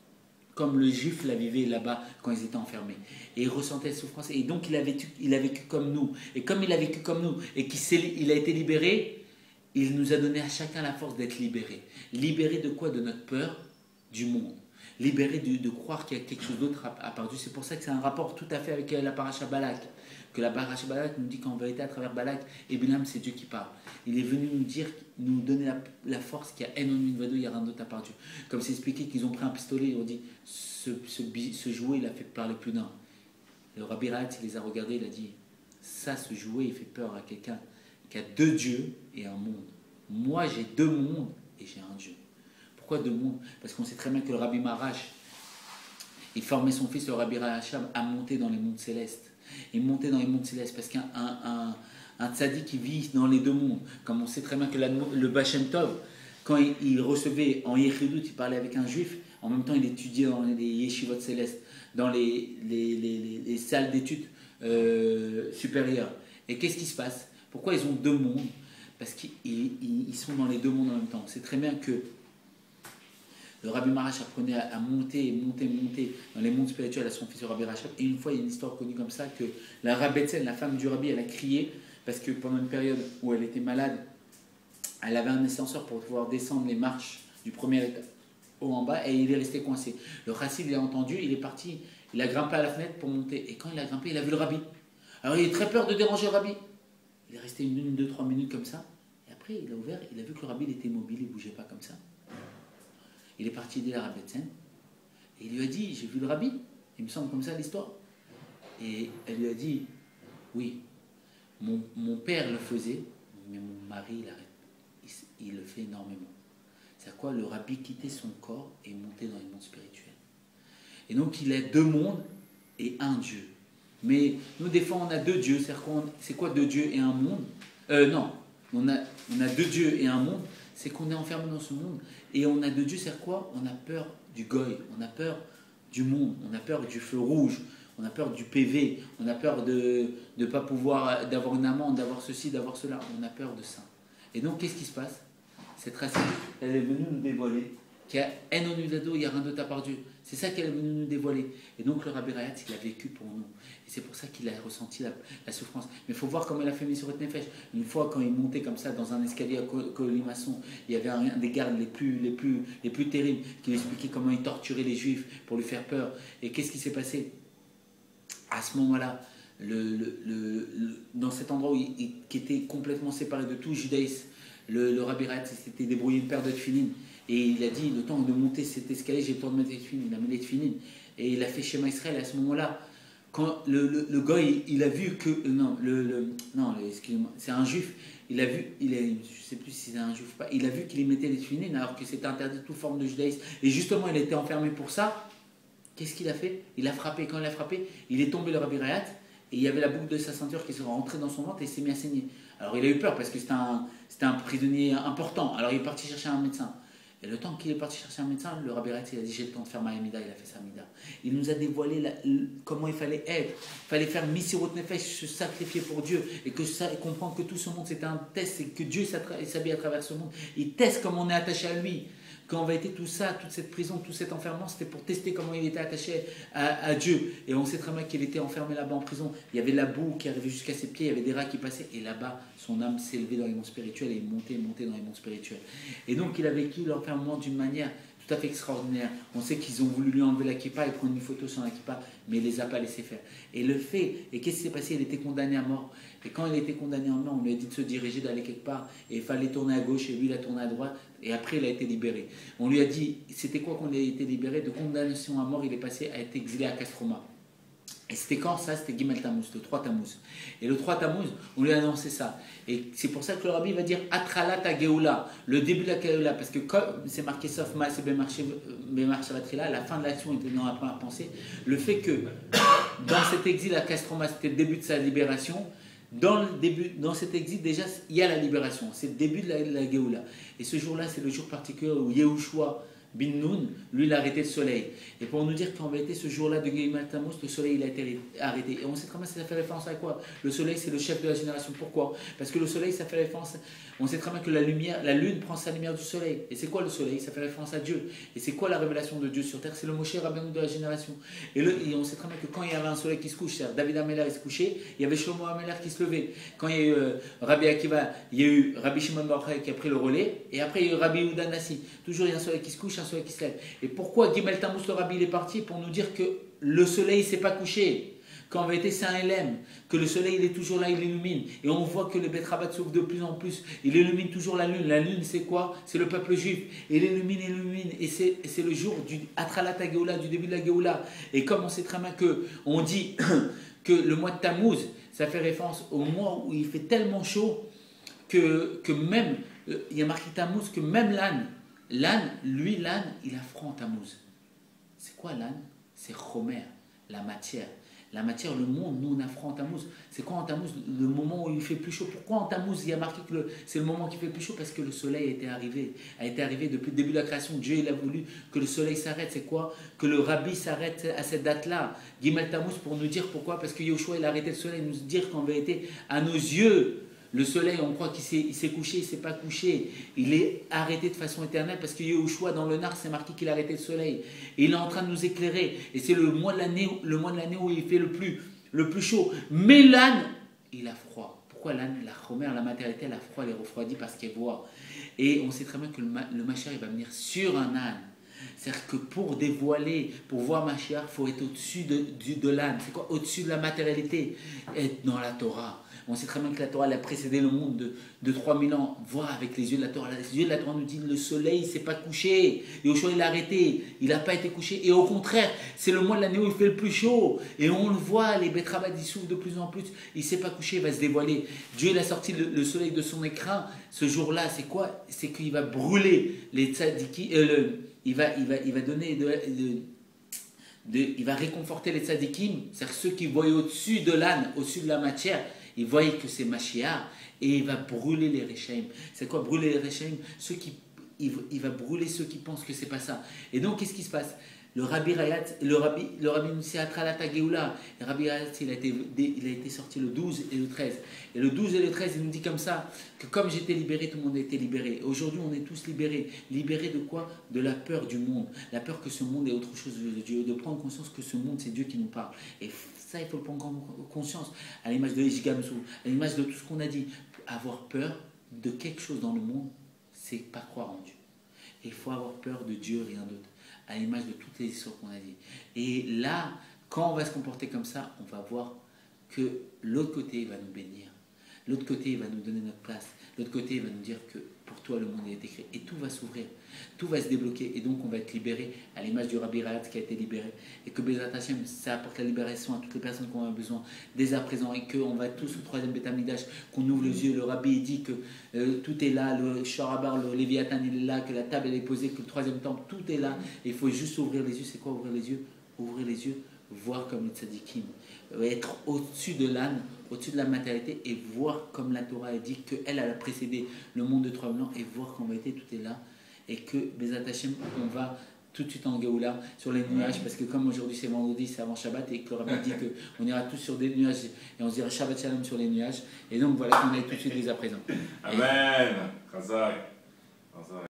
comme le juif la vivait là-bas quand ils étaient enfermés. Et il ressentait la souffrance. Et donc il a vécu comme nous. Et comme il a vécu comme nous et qu'il a été libéré, il nous a donné à chacun la force d'être libéré. Libéré de quoi? De notre peur du monde. Libéré de croire qu'il y a quelque chose d'autre à part Dieu. C'est pour ça que c'est un rapport tout à fait avec la paracha Balak. Que la paracha Balak nous dit qu'en vérité, à travers Balak, et Bilam, c'est Dieu qui parle. Il est venu nous dire, nous donner la force qu'il y a haine en une vado, il y a rien d'autre à part Dieu. Comme c'est expliqué qu'ils ont pris un pistolet et ont dit, ce jouet, il a fait parler plus d'un. Le Rabbi Rayat, il les a regardés, il a dit, ça, ce jouet, il fait peur à quelqu'un qui a 2 dieux et un monde. Moi, j'ai 2 mondes et j'ai un Dieu. Pourquoi 2 mondes? Parce qu'on sait très bien que le Rabbi Marash, il formait son fils, le Rabbi Rahacham, à monter dans les mondes célestes. Il montait dans les mondes célestes parce qu'un tzaddik qui vit dans les 2 mondes, comme on sait très bien que le Bachem Tov, quand il recevait en Yechidut, il parlait avec un juif, en même temps il étudiait dans les yeshivot célestes, dans les salles d'études supérieures. Et qu'est-ce qui se passe? Pourquoi ils ont 2 mondes? Parce qu'ils sont dans les 2 mondes en même temps. C'est très bien que le Rabbi Marash apprenait à monter dans les mondes spirituels à son fils, le Rabbi Rachab. Et une fois, il y a une histoire connue comme ça, que la Rabbetzel, la femme du Rabbi, elle a crié parce que pendant une période où elle était malade, elle avait un ascenseur pour pouvoir descendre les marches du premier étage haut en bas et il est resté coincé. Le chassid l'a entendu, il est parti, il a grimpé à la fenêtre pour monter. Et quand il a grimpé, il a vu le Rabbi. Alors il a très peur de déranger le Rabbi. Il est resté 1, 2, 3 minutes comme ça. Et après, il a ouvert, il a vu que le Rabbi il était immobile, il ne bougeait pas comme ça. Il est parti aider la Rabbetzel et il lui a dit, j'ai vu le Rabbi, il me semble comme ça l'histoire. Et elle lui a dit, oui, mon père le faisait, mais mon mari il le fait énormément. C'est à quoi le Rabbi quittait son corps et montait dans les mondes spirituels. Et donc il a 2 mondes et un Dieu. Mais nous des fois on a 2 dieux, c'est quoi 2 dieux et un monde? Non, on a 2 dieux et un monde. C'est qu'on est enfermé dans ce monde et on a 2 dieux, c'est quoi? On a peur du goy, on a peur du monde, on a peur du feu rouge, on a peur du PV, on a peur de ne pas pouvoir, d'avoir une amende, d'avoir ceci, d'avoir cela. On a peur de ça. Et donc, qu'est-ce qui se passe? Cette racine, elle est venue nous dévoiler qu'il y a un onudado, il n'y a rien d'autre à part Dieu. C'est ça qu'elle est venue nous dévoiler. Et donc, le Rabbi Rayat, il a vécu pour nous. Et c'est pour ça qu'il a ressenti la souffrance. Mais il faut voir comment il a fait Mesirat Nefesh. Une fois, quand il montait comme ça dans un escalier à colimaçon, il y avait un des gardes les plus terribles qui lui expliquait comment il torturait les Juifs pour lui faire peur. Et qu'est-ce qui s'est passé? À ce moment-là, dans cet endroit qui était complètement séparé de tout judaïsme, le Rabbi Rayat s'était débrouillé une paire de tefilines. Et il a dit, le temps de monter cet escalier, j'ai le temps de mettre les tefilines. Il a mis les tefilines. Et il a fait Shema Israël à ce moment-là. Quand le gars, il a vu que... non, excusez-moi, c'est un juif. Je ne sais plus si c'est un juif ou pas. Il a vu qu'il y mettait les tefilines alors que c'était interdit de toute forme de judaïsme. Et justement, il a été enfermé pour ça. Qu'est-ce qu'il a fait? Il a frappé. Quand il a frappé, il est tombé le Rabbi Rayat. Et il y avait la boucle de sa ceinture qui s'est rentrée dans son ventre et il s'est mis à saigner. Alors il a eu peur parce que c'était un prisonnier important. Alors il est parti chercher un médecin. Et le temps qu'il est parti chercher un médecin, le Rabbi Rayat, il a dit j'ai le temps de faire ma Hamida, il a fait sa Hamida. Il nous a dévoilé comment il fallait être. Il fallait faire Mesirat Nefesh, se sacrifier pour Dieu. Et comprendre que tout ce monde c'était un test et que Dieu s'habille à travers ce monde. Il teste comment on est attaché à lui. Quand on va être tout ça, toute cette prison, tout cet enfermement, c'était pour tester comment il était attaché à Dieu. Et on sait très bien qu'il était enfermé là-bas en prison. Il y avait la boue qui arrivait jusqu'à ses pieds, il y avait des rats qui passaient. Et là-bas, son âme s'élevait dans les mondes spirituels et il montait dans les mondes spirituels. Et donc, il a vécu l'enfermement d'une manière tout à fait extraordinaire. On sait qu'ils ont voulu lui enlever la kippa et prendre une photo sur la kippa, mais il ne les a pas laissés faire. Et qu'est-ce qui s'est passé? Il était condamné à mort. Et quand il était condamné à mort, on lui a dit de se diriger, d'aller quelque part. Et il fallait tourner à gauche, et lui, il a tourné à droite. Et après, il a été libéré. On lui a dit, c'était quoi qu'on ait été libéré? De condamnation à mort, il est passé à être exilé à Castroma. Et c'était quand ça? C'était Gimel Tammuz, le 3 Tammuz. Et le 3 Tammuz, on lui a annoncé ça. Et c'est pour ça que le Rabbi va dire Atralat Geoula, le début de la Geoula, parce que comme c'est marqué sauf Maaseh Bemarshavatrila, la fin de l'action était dans la première pensée, le fait que dans cet exil à Castroma, c'était le début de sa libération. Dans cet exil, déjà, il y a la libération. C'est le début de la Géoula. Et ce jour-là, c'est le jour particulier où Yehoshua bin Nun, lui, il a arrêté le soleil. Et pour nous dire qu'en vérité, ce jour-là de Gimel Tammuz, le soleil, il a été arrêté. Et on sait très bien que ça fait référence à quoi? Le soleil, c'est le chef de la génération. Pourquoi? Parce que le soleil, ça fait référence... On sait très bien que la lune prend sa lumière du soleil. Et c'est quoi le soleil? Ça fait référence à Dieu. Et c'est quoi la révélation de Dieu sur terre? C'est le Moshe Rabbeinu de la génération. Et on sait très bien que quand il y avait un soleil qui se couche, c'est-à-dire David Ameller il se couchait, il y avait Shlomo Ameller qui se levait. Quand il y a eu Rabbi Akiva, il y a eu Rabbi Shimon Bar Yochai qui a pris le relais. Et après, il y a eu Rabbi Yehuda Nassi. Toujours, il y a un soleil qui se couche, un soleil qui se lève. Et pourquoi Gimel Tammuz, le Rabbi, il est parti? Pour nous dire que le soleil ne s'est pas couché. Qu'en vérité c'est un LM, que le soleil il est toujours là, il illumine. Et on voit que le Bet Rabat s'ouvre de plus en plus. Il illumine toujours la lune. La lune c'est quoi? C'est le peuple juif. Il illumine. Et c'est le jour du Atralat Geoula, du début de la Geoula. Et comme on sait très bien qu'on dit que le mois de Tammuz, ça fait référence au mois où il fait tellement chaud que même, il y a marqué Tammuz, que même l'âne, il a froid en Tammuz. C'est quoi l'âne? C'est Chomer, la matière. La matière, le monde, nous on a froid en Tammuz. C'est quoi en Tammuz? Le moment où il fait plus chaud. Pourquoi en Tammuz il y a marqué que c'est le moment qui fait plus chaud? Parce que le soleil a été arrivé depuis le début de la création. Dieu il a voulu que le soleil s'arrête. C'est quoi? Que le Rabbi s'arrête à cette date-là. Gimel Tammuz pour nous dire pourquoi? Parce que Yehoshua il a arrêté le soleil, nous dire qu'en vérité, à nos yeux, le soleil, on croit qu'il s'est couché, il ne s'est pas couché. Il est arrêté de façon éternelle parce que Yehoshua, dans le Nar, c'est marqué qu'il a arrêté le soleil. Et il est en train de nous éclairer. Et c'est le mois de l'année où il fait le plus chaud. Mais l'âne, il a froid. Pourquoi l'âne? La chomère, la matérialité, elle a froid, elle est refroidie parce qu'elle voit. Et on sait très bien que le Mashiach, il va venir sur un âne. C'est-à-dire que pour dévoiler, pour voir Mashiach, il faut être au-dessus de l'âne. C'est quoi? Au-dessus de la matérialité. Être dans la Torah. On sait très bien que la Torah elle a précédé le monde de 3000 ans. Voir avec les yeux de la Torah. Les yeux de la Torah nous disent le soleil ne s'est pas couché. Et Yoshua il a arrêté. Il n'a pas été couché. Et au contraire, c'est le mois de l'année où il fait le plus chaud. Et on le voit, les bettravas ils s'ouvrent de plus en plus. Il ne s'est pas couché, il va se dévoiler. Dieu il a sorti le soleil de son écran. Ce jour-là, c'est quoi? C'est qu'il va brûler les tzadiki. Il va donner il va réconforter les tzadikim, c'est-à-dire ceux qui voient au-dessus de l'âne, au-dessus de la matière, ils voient que c'est Mashiach, et il va brûler les Rechaim. C'est quoi brûler les Rechaim? Il va brûler ceux qui pensent que c'est pas ça. Et donc, qu'est-ce qui se passe? Le Rabbi Rayat, le Rabbi Moussé Atralata Geoula, le Rabbi Rayat, il a été sorti le 12 et le 13. Et le 12 et le 13, il nous dit comme ça, que comme j'étais libéré, tout le monde a été libéré. Aujourd'hui, on est tous libérés. Libérés de quoi? De la peur du monde. La peur que ce monde est autre chose de Dieu. De prendre conscience que ce monde, c'est Dieu qui nous parle. Et ça, il faut le prendre conscience. À l'image de Ishgamsu, à l'image de tout ce qu'on a dit. Avoir peur de quelque chose dans le monde, c'est pas croire en Dieu. Il faut avoir peur de Dieu, rien d'autre, à l'image de toutes les histoires qu'on a dit. Et là, quand on va se comporter comme ça, on va voir que l'autre côté va nous bénir. L'autre côté va nous donner notre place. L'autre côté va nous dire que pour toi, le monde est écrit. Et tout va s'ouvrir. Tout va se débloquer. Et donc, on va être libéré à l'image du Rabbi Rayat qui a été libéré. Et que Bezrat Hashem, ça apporte la libération à toutes les personnes qui ont besoin dès à présent. Et qu'on va tous au troisième Beth Amikdash, qu'on ouvre les yeux. Le Rabbi dit que tout est là. Le Shorabar, le Léviathan, il est là. Que la table, elle est posée. Que le troisième temple, tout est là. Et il faut juste ouvrir les yeux. C'est quoi ouvrir les yeux? Ouvrir les yeux, voir comme les tzadikim. Être au-dessus de l'âne, au-dessus de la matérialité et voir comme la Torah a dit qu'elle a précédé le monde de trois blancs et voir qu'en vérité tout est là et que Bezrat Hashem, on va tout de suite en Géoula sur les nuages parce que comme aujourd'hui c'est vendredi, c'est avant Shabbat et que le Rabbi dit qu'on ira tous sur des nuages et on se dira Shabbat Shalom sur les nuages et donc voilà qu'on est tout de suite dès à présent. Amen.